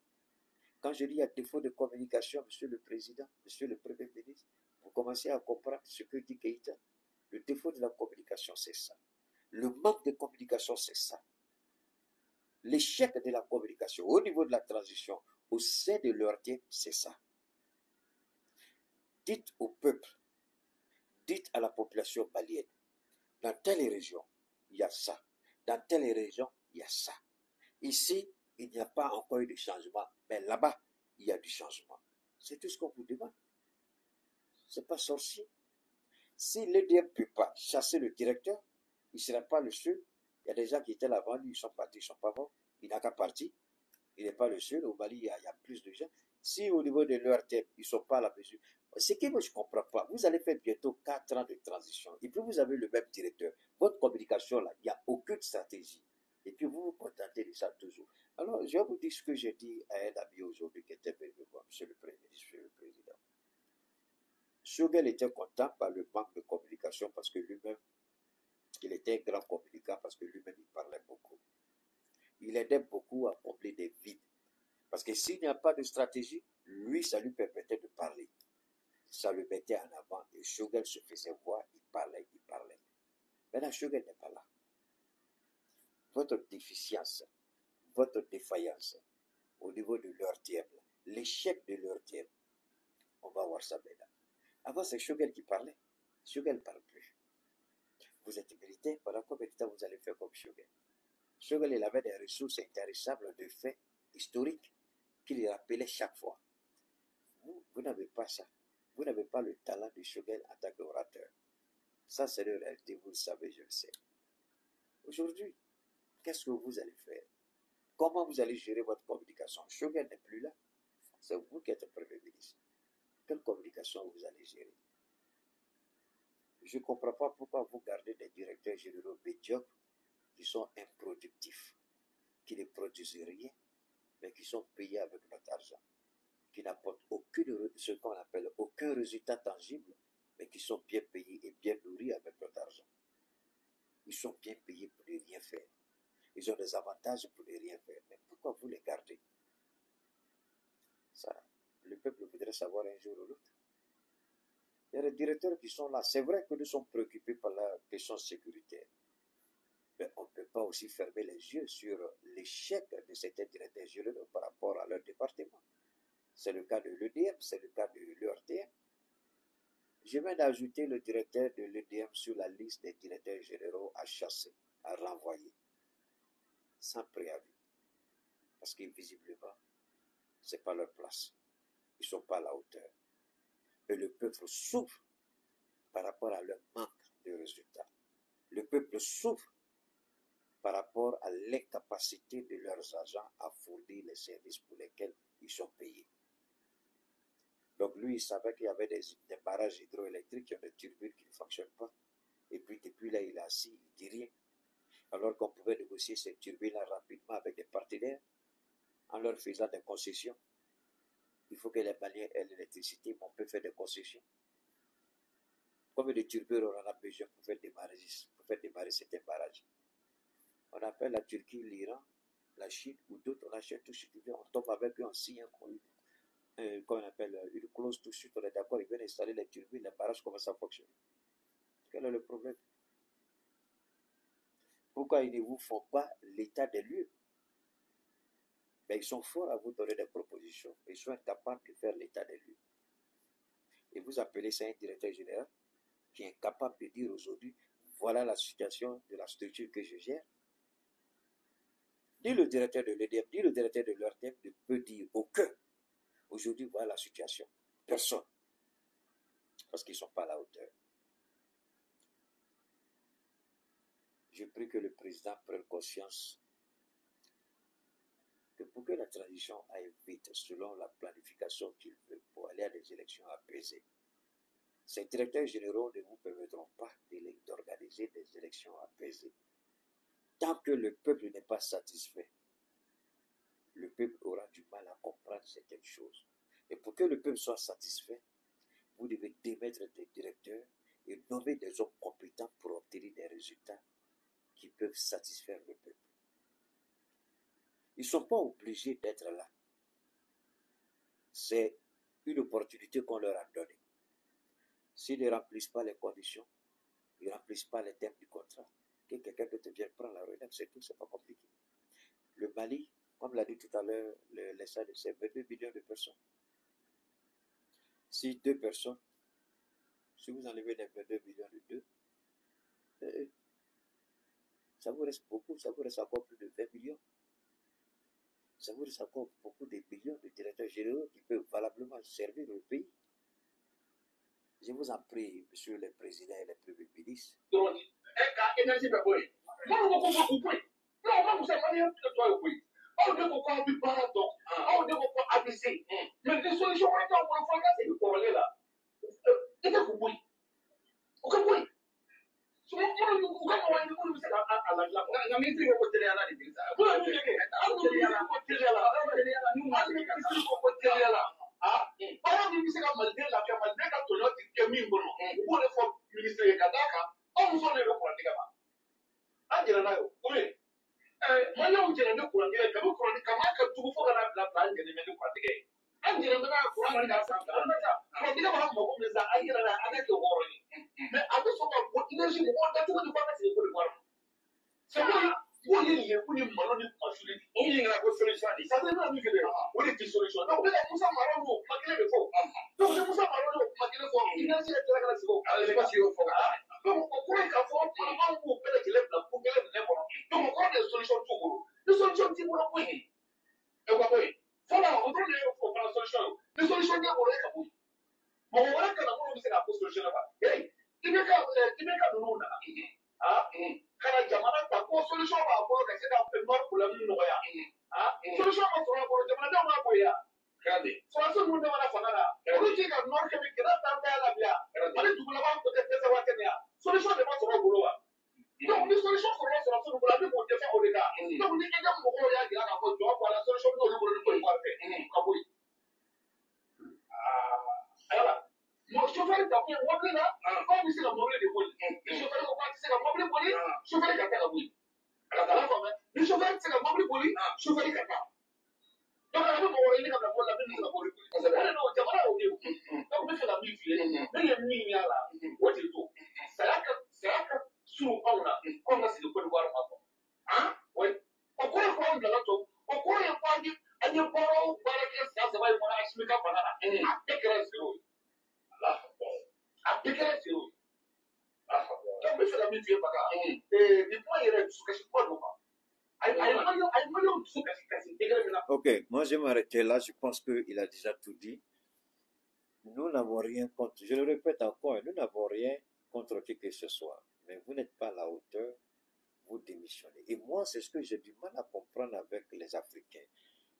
Quand je dis à défaut de communication, monsieur le Président, monsieur le Premier ministre, vous commencez à comprendre ce que dit Keïta. Le défaut de la communication, c'est ça. Le manque de communication, c'est ça. L'échec de la communication au niveau de la transition, au sein de l'ERTM, c'est ça. Dites au peuple, dites à la population malienne, dans telle région, il y a ça. Dans telle région, il y a ça. Ici, il n'y a pas encore eu de changement, mais là-bas, il y a du changement. C'est tout ce qu'on vous demande. Ce n'est pas sorcier. Si l'EDM ne peut pas chasser le directeur, il ne sera pas le seul. Il y a des gens qui étaient là avant lui, ils sont partis, ils ne sont pas morts. Il n'a qu'à partir. Il n'est pas le seul. Au Mali, il y a plus de gens. Si au niveau de l'ERTM, ils ne sont pas à la mesure. Ce que moi, je ne comprends pas, vous allez faire bientôt 4 ans de transition. Et puis, vous avez le même directeur. Votre communication, là, il n'y a aucune stratégie. Et puis, vous vous contentez de ça toujours. Alors, je vais vous dire ce que j'ai dit à un ami aujourd'hui qui était venu me voir, monsieur le Premier ministre, monsieur le Président. Choguel était content par le manque de communication parce que lui-même, il était un grand communicant parce que lui-même, il parlait beaucoup. Il aidait beaucoup à combler des vides. Parce que s'il n'y a pas de stratégie, lui, ça lui permettait de parler. Ça le mettait en avant. Et Choguel se faisait voir, il parlait, il parlait. Maintenant, Choguel n'est pas là. Votre déficience, votre défaillance au niveau de l'ERTM, l'échec de l'ERTM, on va voir ça maintenant. Avant, c'est Choguel qui parlait. Choguel ne parle plus. Vous êtes militaire, pendant combien de temps vous allez faire comme Choguel? Choguel, il avait des ressources intarissables de faits historiques qu'il rappelait chaque fois. Vous n'avez pas ça. Vous n'avez pas le talent de Choguel en tant qu'orateur. Ça, c'est la réalité, vous le savez, je le sais. Aujourd'hui, qu'est-ce que vous allez faire? Comment vous allez gérer votre communication? Choguel n'est plus là. C'est vous qui êtes le Premier ministre. Quelle communication vous allez gérer? Je ne comprends pas pourquoi vous gardez des directeurs généraux médiocres qui sont improductifs, qui ne produisent rien, mais qui sont payés avec notre argent, qui n'apportent ce qu'on appelle aucun résultat tangible, mais qui sont bien payés et bien nourris avec notre argent. Ils sont bien payés pour ne rien faire. Ils ont des avantages pour ne rien faire. Mais pourquoi vous les gardez? Ça, le peuple voudrait savoir un jour ou l'autre. Il y a des directeurs qui sont là. C'est vrai que nous sommes préoccupés par la question sécuritaire. Mais on ne peut pas aussi fermer les yeux sur l'échec de certains directeurs généraux par rapport à leur département. C'est le cas de l'EDM, c'est le cas de l'ERTM. Je viens d'ajouter le directeur de l'EDM sur la liste des directeurs généraux à chasser, à renvoyer, sans préavis. Parce que visiblement, ce n'est pas leur place. Ils ne sont pas à la hauteur. Et le peuple souffre par rapport à leur manque de résultats. Le peuple souffre par rapport à l'incapacité de leurs agents à fournir les services pour lesquels ils sont payés. Donc lui, il savait qu'il y avait des barrages hydroélectriques qui ont des turbines qui ne fonctionnent pas. Et puis depuis là, il est assis, il ne dit rien. Alors qu'on pouvait négocier ces turbines-là rapidement avec des partenaires en leur faisant des concessions. Il faut que les Maliens aient l'électricité, mais on peut faire des concessions. Combien de turbines on en a besoin pour faire démarrer certains barrages? On appelle la Turquie, l'Iran, la Chine ou d'autres, on achète tout ce qui vient, on tombe avec eux, on signe qu'on appelle une clause tout de suite, on est d'accord, ils viennent installer les turbines, les barrages commencent à fonctionner. Quel est le problème? Pourquoi ils ne vous font pas l'état des lieux? Mais ils sont forts à vous donner des propositions. Ils sont incapables de faire l'état des lieux. Et vous appelez ça un directeur général qui est incapable de dire aujourd'hui, voilà la situation de la structure que je gère. Ni le directeur de l'EDF, ni le directeur de l'ERTF ne peut dire aucun. Aujourd'hui, voilà la situation. Personne. Parce qu'ils ne sont pas à la hauteur. Je prie que le président prenne conscience que pour que la transition aille vite selon la planification qu'il veut pour aller à des élections apaisées, ces directeurs généraux ne vous permettront pas d'organiser des élections apaisées. Tant que le peuple n'est pas satisfait, le peuple aura du mal à comprendre certaines choses. Et pour que le peuple soit satisfait, vous devez démettre des directeurs et nommer des hommes compétents pour obtenir des résultats qui peuvent satisfaire le peuple. Ils ne sont pas obligés d'être là. C'est une opportunité qu'on leur a donnée. S'ils ne remplissent pas les conditions, ils ne remplissent pas les termes du contrat, que quelqu'un d'autre vienne prendre la relève, c'est tout, c'est pas compliqué. Le Mali, comme l'a dit tout à l'heure, c'est 22 millions de personnes. Si deux personnes, si vous enlevez les 22 millions de deux, ça vous reste beaucoup, ça vous reste encore plus de 20 millions. Ça vous reste encore beaucoup de millions de directeurs généraux qui peuvent valablement servir le pays. Je vous en prie, monsieur le président et le premier ministre. Ok, moi je vais m'arrêter là, je pense qu'il a déjà tout dit. Nous n'avons rien contre, je le répète encore, nous n'avons rien contre qui que ce soit, mais vous n'êtes pas à la hauteur, vous démissionnez. Et moi, c'est ce que j'ai du mal à comprendre avec les Africains.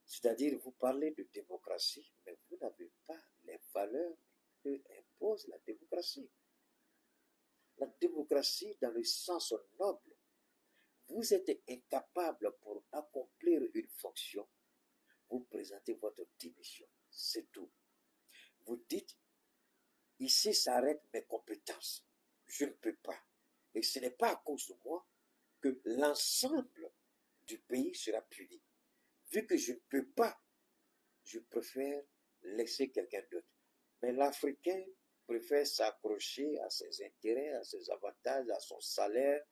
C'est-à-dire, vous parlez de démocratie, mais vous n'avez pas les valeurs que impose la démocratie. La démocratie, dans le sens noble, vous êtes incapable pour accomplir une fonction, vous présentez votre démission. C'est tout. Vous dites, ici s'arrêtent mes compétences. Je ne peux pas. Et ce n'est pas à cause de moi que l'ensemble du pays sera puni. Vu que je ne peux pas, je préfère laisser quelqu'un d'autre. Mais l'Africain préfère s'accrocher à ses intérêts, à ses avantages, à son salaire,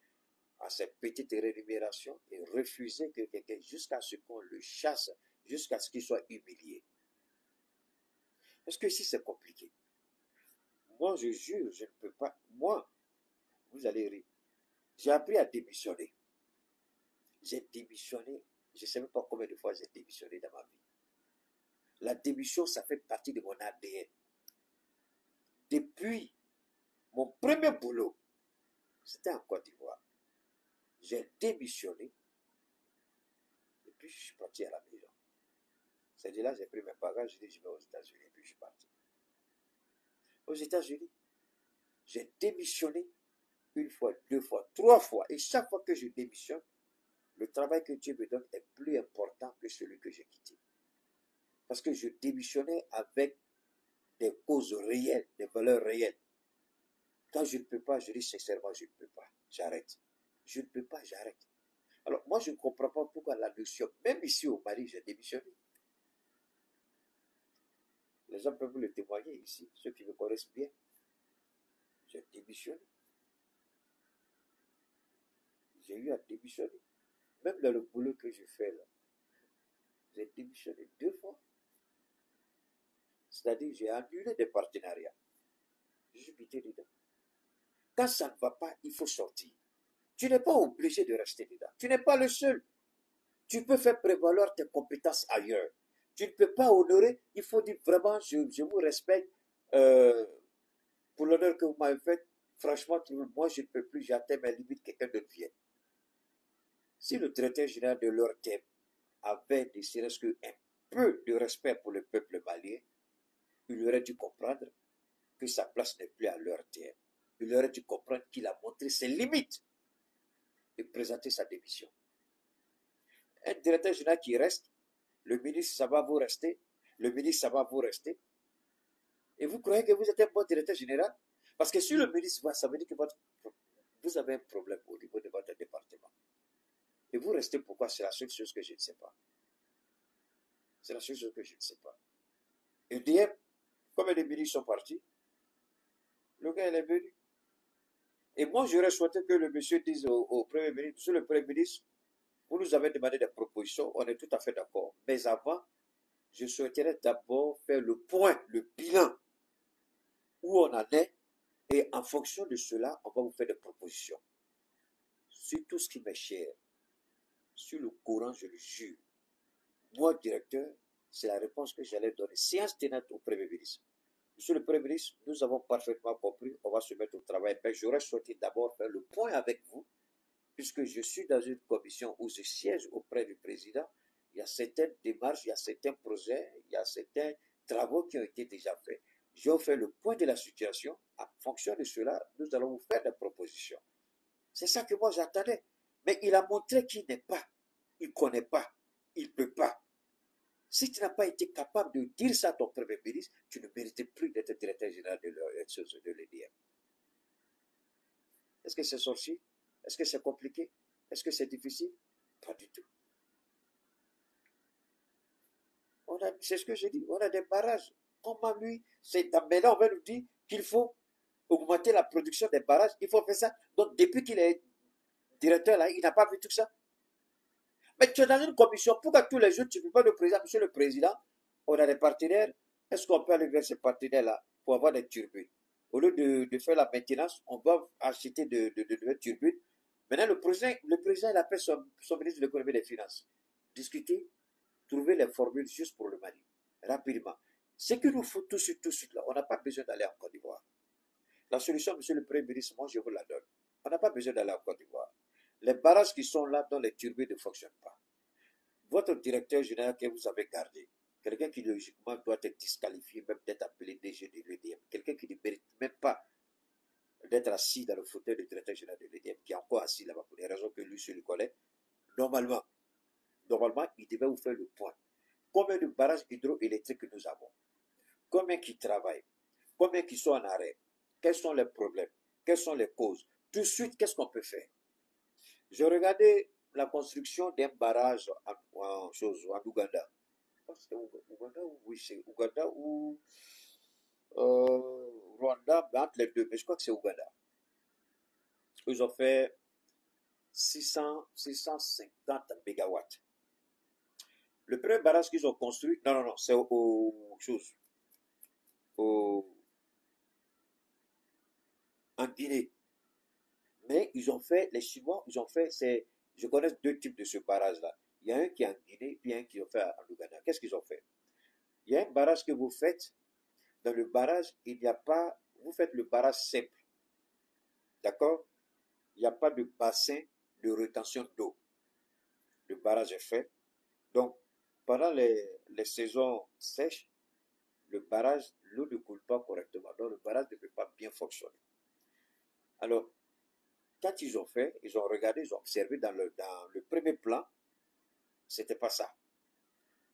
à ses petites rémunérations et refuser que quelqu'un, jusqu'à ce qu'on le chasse, jusqu'à ce qu'il soit humilié. Parce que si c'est compliqué, moi je jure, je ne peux pas. Moi, vous allez rire, j'ai appris à démissionner. J'ai démissionné, je ne sais même pas combien de fois j'ai démissionné dans ma vie. La démission, ça fait partie de mon ADN. Depuis mon premier boulot, c'était en Côte d'Ivoire. J'ai démissionné et puis je suis parti à la maison. C'est de là que j'ai pris mes bagages, j'ai dit je vais aux États-Unis et puis je suis parti. Aux États-Unis, j'ai démissionné une fois, deux fois, trois fois. Et chaque fois que je démissionne, le travail que Dieu me donne est plus important que celui que j'ai quitté. Parce que je démissionnais avec des causes réelles, des valeurs réelles. Quand je ne peux pas, je dis sincèrement, je ne peux pas. J'arrête. Je ne peux pas, j'arrête. Alors, moi, je ne comprends pas pourquoi la notion, même ici au Mali, j'ai démissionné. Les gens peuvent le témoigner ici, ceux qui me connaissent bien. J'ai démissionné. J'ai eu à démissionner. Même dans le boulot que je fais là, j'ai démissionné 2 fois. C'est-à-dire, j'ai annulé des partenariats. Je suis quitté dedans. Quand ça ne va pas, il faut sortir. Tu n'es pas obligé de rester dedans. Tu n'es pas le seul. Tu peux faire prévaloir tes compétences ailleurs. Tu ne peux pas honorer. Il faut dire vraiment, je vous respecte pour l'honneur que vous m'avez fait. Franchement, moi, je ne peux plus. J'atteins mes limites. Quelqu'un d'autre vient. Si le directeur général de leur thème avait ne serait-ce qu'un peu de respect pour le peuple malien, il aurait dû comprendre que sa place n'est plus à leur terre. Il aurait dû comprendre qu'il a montré ses limites et présenter sa démission. Un directeur général qui reste, le ministre, ça va vous rester, le ministre, ça va vous rester. Et vous croyez que vous êtes un bon directeur général? Parce que si le ministre va, ça veut dire que vous avez un problème au niveau de votre département. Et vous restez pourquoi? C'est la seule chose que je ne sais pas. C'est la seule chose que je ne sais pas. Et DM, comme les ministres sont partis, le gars, il est venu. Et moi, j'aurais souhaité que le monsieur dise au Premier ministre, monsieur le Premier ministre, vous nous avez demandé des propositions, on est tout à fait d'accord. Mais avant, je souhaiterais d'abord faire le point, le bilan, où on en est, et en fonction de cela, on va vous faire des propositions. Sur tout ce qui m'est cher, sur le Coran, je le jure. Moi, directeur, c'est la réponse que j'allais donner. Séance tenante au Premier ministre. Monsieur le Premier ministre, nous avons parfaitement compris, on va se mettre au travail. Mais j'aurais souhaité d'abord faire le point avec vous, puisque je suis dans une commission où je siège auprès du président. Il y a certaines démarches, il y a certains projets, il y a certains travaux qui ont été déjà faits. Je vais faire le point de la situation. En fonction de cela, nous allons vous faire des propositions. C'est ça que moi j'attendais. Mais il a montré qu'il n'est pas, il ne connaît pas, il ne peut pas. Si tu n'as pas été capable de dire ça à ton Premier ministre, tu ne méritais plus d'être directeur général de l'EDM. Est-ce que c'est sorcier? Est-ce que c'est compliqué? Est-ce que c'est difficile? Pas du tout. C'est ce que j'ai dit, on a des barrages. Comment lui, maintenant on va nous dire qu'il faut augmenter la production des barrages, il faut faire ça. Donc depuis qu'il est directeur là, il n'a pas vu tout ça. Mais tu es dans une commission, pourquoi tous les jours tu ne peux pas le président, monsieur le président, on a des partenaires, est-ce qu'on peut aller vers ces partenaires-là pour avoir des turbines? Au lieu de faire la maintenance, on va acheter de nouvelles turbines. Maintenant, le président il appelle son ministre de l'économie et des finances. Discuter, trouver les formules juste pour le Mali, rapidement. Ce qu'il nous faut tout de suite là, on n'a pas besoin d'aller en Côte d'Ivoire. La solution, monsieur le Premier ministre, moi je vous la donne. On n'a pas besoin d'aller en Côte d'Ivoire. Les barrages qui sont là, dont les turbines ne fonctionnent pas. Votre directeur général que vous avez gardé, quelqu'un qui logiquement doit être disqualifié, même d'être appelé DG de l'EDM, quelqu'un qui ne mérite même pas d'être assis dans le fauteuil du directeur général de l'EDF, qui est encore assis là-bas pour des raisons que lui seul connaît, normalement, il devait vous faire le point. Combien de barrages hydroélectriques que nous avons? Combien qui travaillent? Combien qui sont en arrêt? Quels sont les problèmes? Quelles sont les causes? Tout de suite, qu'est-ce qu'on peut faire? J'ai regardé la construction d'un barrage en Ouganda. C'est Ouganda ou oui, c'est Ouganda ou Rwanda, entre les deux, mais je crois que c'est Ouganda. Ils ont fait 650 mégawatts. Le premier barrage qu'ils ont construit, non, c'est en Guinée. Mais ils ont fait, les Chinois, je connais deux types de ce barrage-là. Il y a un qui est en Guinée, puis un qui ont fait en Ouganda. Qu'est-ce qu'ils ont fait? Il y a un barrage que vous faites. Dans le barrage, il n'y a pas, vous faites le barrage simple. D'accord? Il n'y a pas de bassin de rétention d'eau. Le barrage est fait. Donc, pendant les saisons sèches, le barrage, l'eau ne coule pas correctement. Donc, le barrage ne peut pas bien fonctionner. Alors, quand ils ont fait, ils ont regardé, ils ont observé dans le premier plan, c'était pas ça.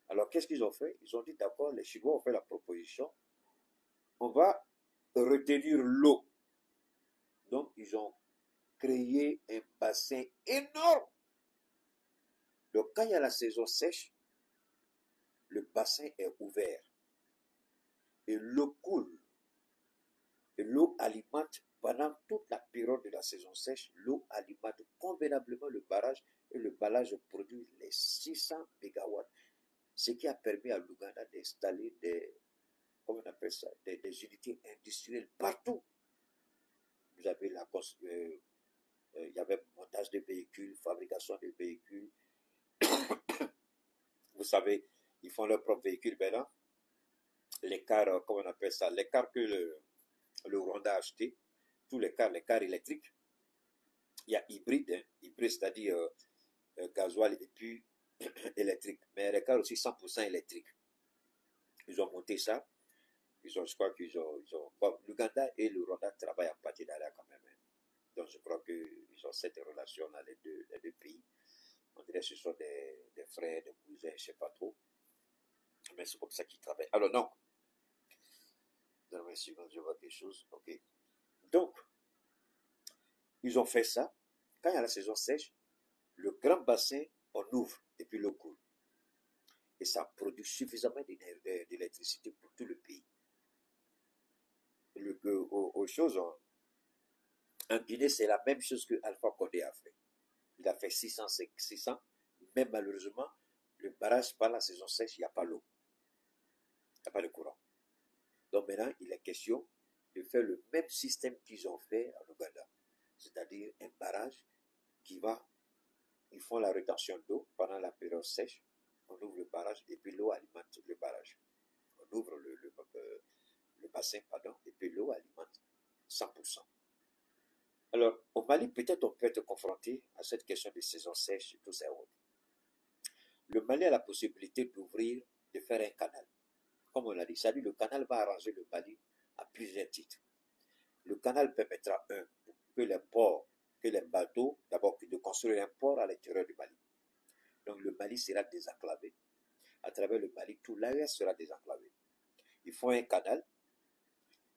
Alors, qu'est-ce qu'ils ont fait? Ils ont dit, d'accord, les Chinois ont fait la proposition, on va retenir l'eau. Donc, ils ont créé un bassin énorme. Donc, quand il y a la saison sèche, le bassin est ouvert. Et l'eau coule. Et l'eau alimente, pendant toute la période de la saison sèche, l'eau alimente convenablement le barrage et le barrage produit les 600 mégawatts. Ce qui a permis à l'Ouganda d'installer comment on appelle ça, des unités industrielles partout. Vous avez il y avait montage de véhicules, fabrication de véhicules. Vous savez, ils font leurs propres véhicules maintenant. Les cars, comment on appelle ça, les cars que le Rwanda a acheté, tous les cars électriques. Il y a hybride, hein, hybride c'est-à-dire gasoil et puis électrique. Mais les cars aussi 100% électriques. Ils ont monté ça. Je crois qu'ils ont bon, l'Ouganda et le Rwanda travaillent en partenariat quand même. Hein. Donc je crois qu'ils ont cette relation dans les deux pays. On dirait que ce sont des frères, des cousins, je ne sais pas trop. Mais c'est comme ça qu'ils travaillent. Alors non. Dans mes secondes, je vois quelque chose. Ok. Donc, ils ont fait ça. Quand il y a la saison sèche, le grand bassin, on ouvre et puis l'eau coule. Et ça produit suffisamment d'électricité pour tout le pays. Aux choses, en Guinée, c'est la même chose que Alpha Condé a fait. Il a fait 600, mais malheureusement, le barrage, par la saison sèche, il n'y a pas l'eau. Il n'y a pas de courant. Donc maintenant, il est question de faire le même système qu'ils ont fait en Ouganda. C'est-à-dire un barrage ils font la rétention d'eau pendant la période sèche. On ouvre le barrage et puis l'eau alimente le barrage. On ouvre le bassin, et puis l'eau alimente 100%. Alors, au Mali, peut-être on peut être confronté à cette question de saison sèche et tout ça. Le Mali a la possibilité de faire un canal. Comme on l'a dit, c'est-à-dire le canal va arranger le Mali à plusieurs titres. Le canal permettra, que les bateaux, d'abord de construire un port à l'intérieur du Mali. Donc le Mali sera désenclavé. À travers le Mali, tout l'AES sera désenclavé. Ils font un canal.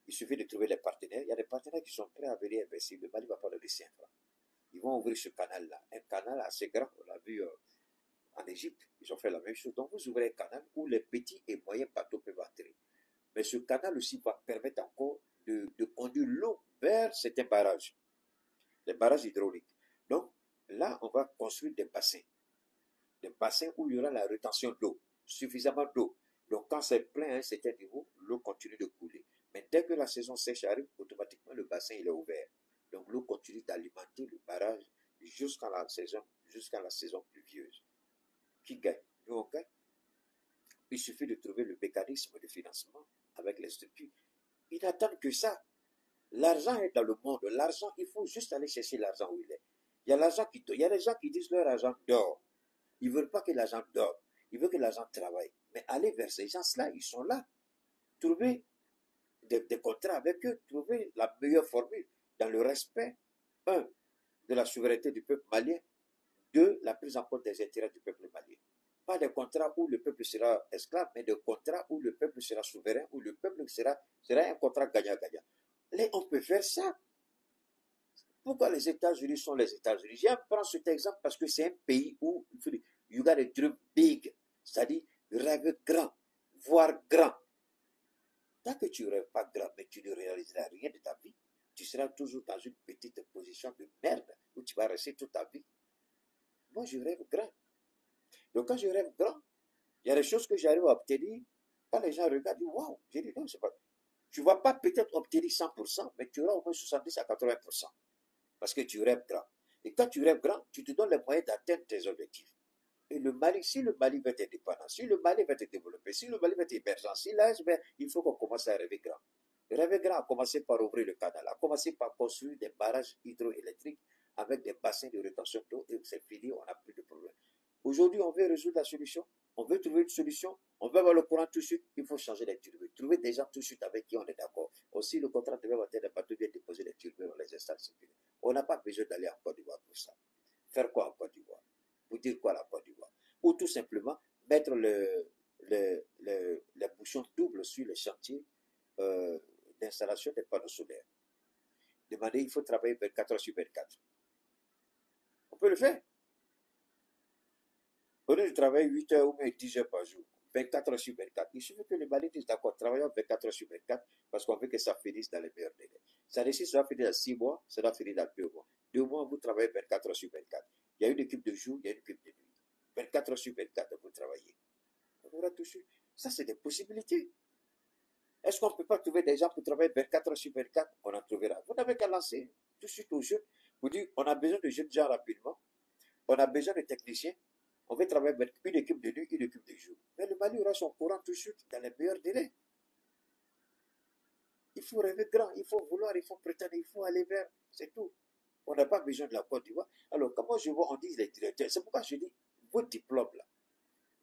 Il suffit de trouver les partenaires. Il y a des partenaires qui sont prêts à venir investir. Le Mali ne va pas leur laisser un franc. Ils vont ouvrir ce canal-là. Un canal assez grand. On l'a vu en Égypte. Ils ont fait la même chose. Donc vous ouvrez un canal où les petits et moyens bateaux peuvent entrer. Mais ce canal aussi va permettre encore de conduire l'eau vers certains barrages. Les barrages hydrauliques. Donc là, on va construire des bassins. Des bassins où il y aura la rétention d'eau. Suffisamment d'eau. Donc quand c'est plein à un certain niveau, l'eau continue de couler. Mais dès que la saison sèche arrive, automatiquement le bassin il est ouvert. Donc l'eau continue d'alimenter le barrage jusqu'à la saison pluvieuse. Qui gagne? Nous on gagne. Il suffit de trouver le mécanisme de financement avec les structures. Ils n'attendent que ça. L'argent est dans le monde. L'argent, il faut juste aller chercher l'argent où il est. Il y a des gens qui disent que leur argent dort. Ils ne veulent pas que l'argent dort. Ils veulent que l'argent travaille. Mais aller vers ces gens-là, ils sont là. Trouver des contrats avec eux, trouver la meilleure formule. dans le respect, un, de la souveraineté du peuple malien, deux, la prise en compte des intérêts du peuple malien. Pas des contrats où le peuple sera esclave, mais des contrats où le peuple sera souverain, où le peuple sera un contrat gagnant-gagnant. On peut faire ça. Pourquoi les États-Unis sont les États-Unis? J'aime prendre cet exemple parce que c'est un pays où you gotta dream big, c'est-à-dire rêve grand, voir grand. Tant que tu ne rêves pas grand, mais tu ne réaliseras rien de ta vie, tu seras toujours dans une petite position de merde où tu vas rester toute ta vie. Moi, je rêve grand. Donc, quand je rêve grand, il y a des choses que j'arrive à obtenir. Quand les gens regardent, ils disent, waouh, j'ai dit non, c'est pas. Tu ne vas pas peut-être obtenir 100%, mais tu auras au moins 70 à 80%. Parce que tu rêves grand. Et quand tu rêves grand, tu te donnes les moyens d'atteindre tes objectifs. Et le Mali, si le Mali veut être indépendant, si le Mali veut être développé, si le Mali veut être émergent, si là, il faut qu'on commence à rêver grand. Rêver grand a commencé par ouvrir le canal, a commencé par construire des barrages hydroélectriques avec des bassins de rétention d'eau et c'est fini, on n'a plus de problème. Aujourd'hui, on veut résoudre la solution, on veut trouver une solution, on veut avoir le courant tout de suite, il faut changer les turbines. Trouver des gens tout de suite avec qui on est d'accord. Aussi, le contrat de matin de bateau vient déposer les turbines, on les installe, c'est fini. On n'a pas besoin d'aller en Côte d'Ivoire pour ça. Faire quoi en Côte d'Ivoire? Vous dire quoi la Côte d'Ivoire? Ou tout simplement mettre les bouchons doubles sur les chantiers d'installation des panneaux solaires. Demander, il faut travailler 24 heures sur 24. On peut le faire. Au lieu de travailler 8 heures ou même 10 heures par jour, 24 heures sur 24, il suffit que les Mali disent d'accord, travaillons 24 heures sur 24 parce qu'on veut que ça finisse dans les meilleurs délais. Ça décide, ça va finir dans 6 mois, ça va finir dans 2 mois. 2 mois, vous travaillez 24 heures sur 24. Il y a une équipe de jour, il y a une équipe de nuit. 24 heures sur 24, vous travaillez. On aura tout suite. Ça, c'est des possibilités. Est-ce qu'on ne peut pas trouver des gens pour travailler 24 heures sur 24? On en trouvera. Vous n'avez qu'à lancer tout de suite aux jeunes. Vous dites, on a besoin de jeunes gens rapidement. On a besoin de techniciens. On veut travailler avec une équipe de nuit, une équipe de jour. Mais le Mali aura son courant tout de suite dans les meilleurs délais. Il faut rêver grand, il faut vouloir, il faut prétendre, il faut aller vers. C'est tout. On n'a pas besoin de la Côte d'Ivoire. Alors, comment je vois, on dit les directeurs. C'est pourquoi je dis, votre diplôme là,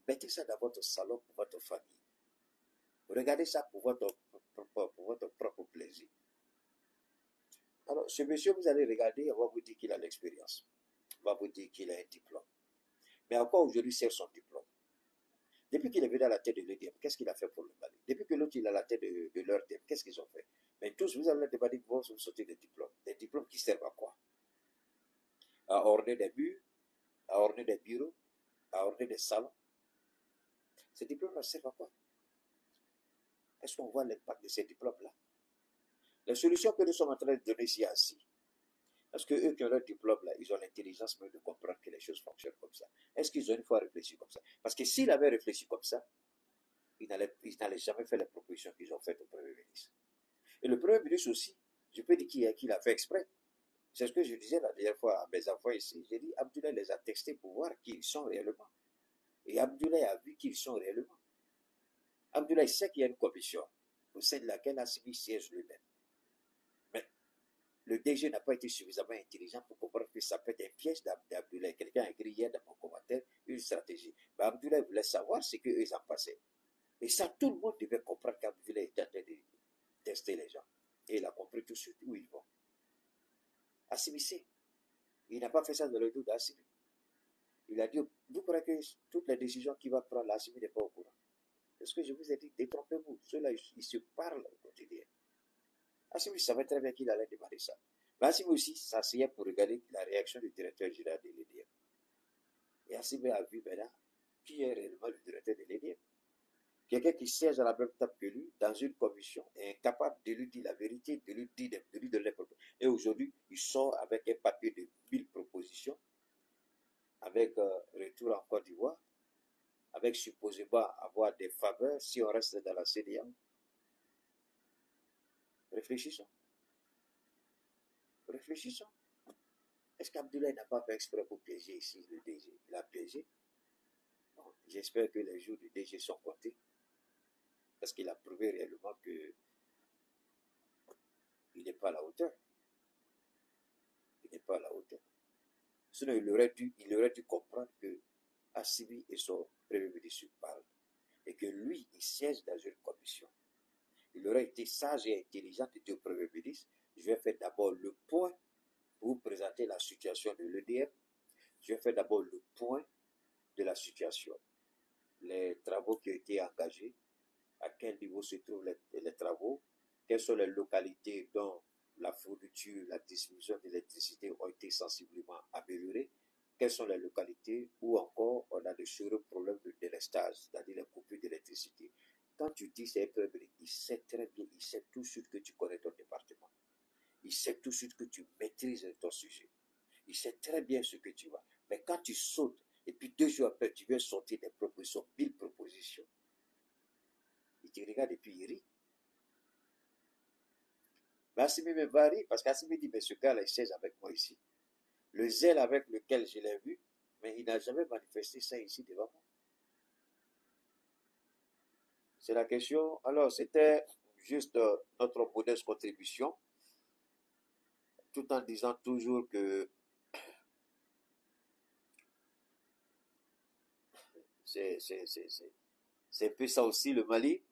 mettez ça dans votre salon pour votre famille. Regardez ça pour votre propre plaisir. Alors, ce monsieur, vous allez regarder, on va vous dire qu'il a l'expérience. On va vous dire qu'il a un diplôme. Mais encore aujourd'hui, c'est son diplôme. Depuis qu'il est venu à la tête de l'EDM, qu'est-ce qu'il a fait pour le Mali? Depuis que l'autre il est à la tête de leur thème, qu'est-ce qu'ils ont fait? Mais tous, vous allez demander que vous sortez des diplômes. Des diplômes qui servent à quoi? À orner des murs, à orner des bureaux, à orner des salons. Ces diplômes-là servent à quoi? Est-ce qu'on voit l'impact de ces diplômes-là? La solution que nous sommes en train de donner ici ainsi, parce que eux qui ont leur diplôme là, ils ont l'intelligence même de comprendre que les choses fonctionnent comme ça. Est-ce qu'ils ont une fois réfléchi comme ça? Parce que s'ils avaient réfléchi comme ça, ils n'allaient jamais faire les propositions qu'ils ont faites au Premier ministre. Et le Premier ministre aussi, je peux dire qu'il a fait exprès. C'est ce que je disais la dernière fois à mes enfants ici. J'ai dit, Abdoulaye les a textés pour voir qui ils sont réellement. Et Abdoulaye a vu qui ils sont réellement. Abdoulaye sait qu'il y a une commission au sein de laquelle Assimi siège lui-même. Mais le DG n'a pas été suffisamment intelligent pour comprendre que ça peut être un piège d'Abdoulaye. Quelqu'un a écrit hier dans mon commentaire une stratégie. Mais Abdoulaye voulait savoir ce qu'eux en passaient. Et ça, tout le monde devait comprendre qu'Abdoulaye était en train de tester les gens. Et il a compris tout de suite où ils vont. Assimi sait. Il n'a pas fait ça dans le dos d'Assimi. Il a dit, vous croyez que toutes les décisions qu'il va prendre, Assimi n'est pas au courant. Parce que je vous ai dit, détrompez-vous. Ceux-là, ils se parlent au quotidien. Assimi savait très bien qu'il allait demander ça. Mais Assimi aussi s'asseyait pour regarder la réaction du directeur général de l'EDM. Et Assimi a vu maintenant qui est réellement le directeur de l'EDM. Quelqu'un qui siège à la même table que lui, dans une commission, est incapable de lui dire la vérité, de lui donner les propositions. Et aujourd'hui, il sort avec un papier de 1000 propositions, avec retour en Côte d'Ivoire, avec supposément avoir des faveurs si on reste dans la CEDEAO. Réfléchissons. Réfléchissons. Est-ce qu'Abdoulaye n'a pas fait exprès pour piéger ici le DG? Il a piégé. Bon, j'espère que les jours du DG sont comptés. Parce qu'il a prouvé réellement qu'il n'est pas à la hauteur. Il n'est pas à la hauteur. Sinon, il aurait dû comprendre que Assimi et son premier ministre parlent. Et que lui, il siège dans une commission. Il aurait été sage et intelligent de dire au premier ministre, Je vais faire d'abord le point pour vous présenter la situation de l'EDF. Je vais faire d'abord le point de la situation. Les travaux qui ont été engagés, à quel niveau se trouvent les travaux, quelles sont les localités dont la fourniture, la distribution d'électricité ont été sensiblement améliorées, quelles sont les localités où encore on a de sérieux problèmes de délestage, c'est-à-dire les coupures d'électricité. Quand tu dis c'est un problème, il sait très bien, il sait tout de suite que tu connais ton département. Il sait tout de suite que tu maîtrises ton sujet. Il sait très bien ce que tu vas. Mais quand tu sautes, et puis 2 jours après, tu viens sortir des propositions, 1000 propositions, il te regarde et puis il rit. Mais Assimi me varie, parce qu'Assimi dit, mais ce gars-là, il siège avec moi ici. Le zèle avec lequel je l'ai vu, mais il n'a jamais manifesté ça ici devant moi. C'est la question. Alors, c'était juste notre modeste contribution, tout en disant toujours que c'est un peu ça aussi le Mali.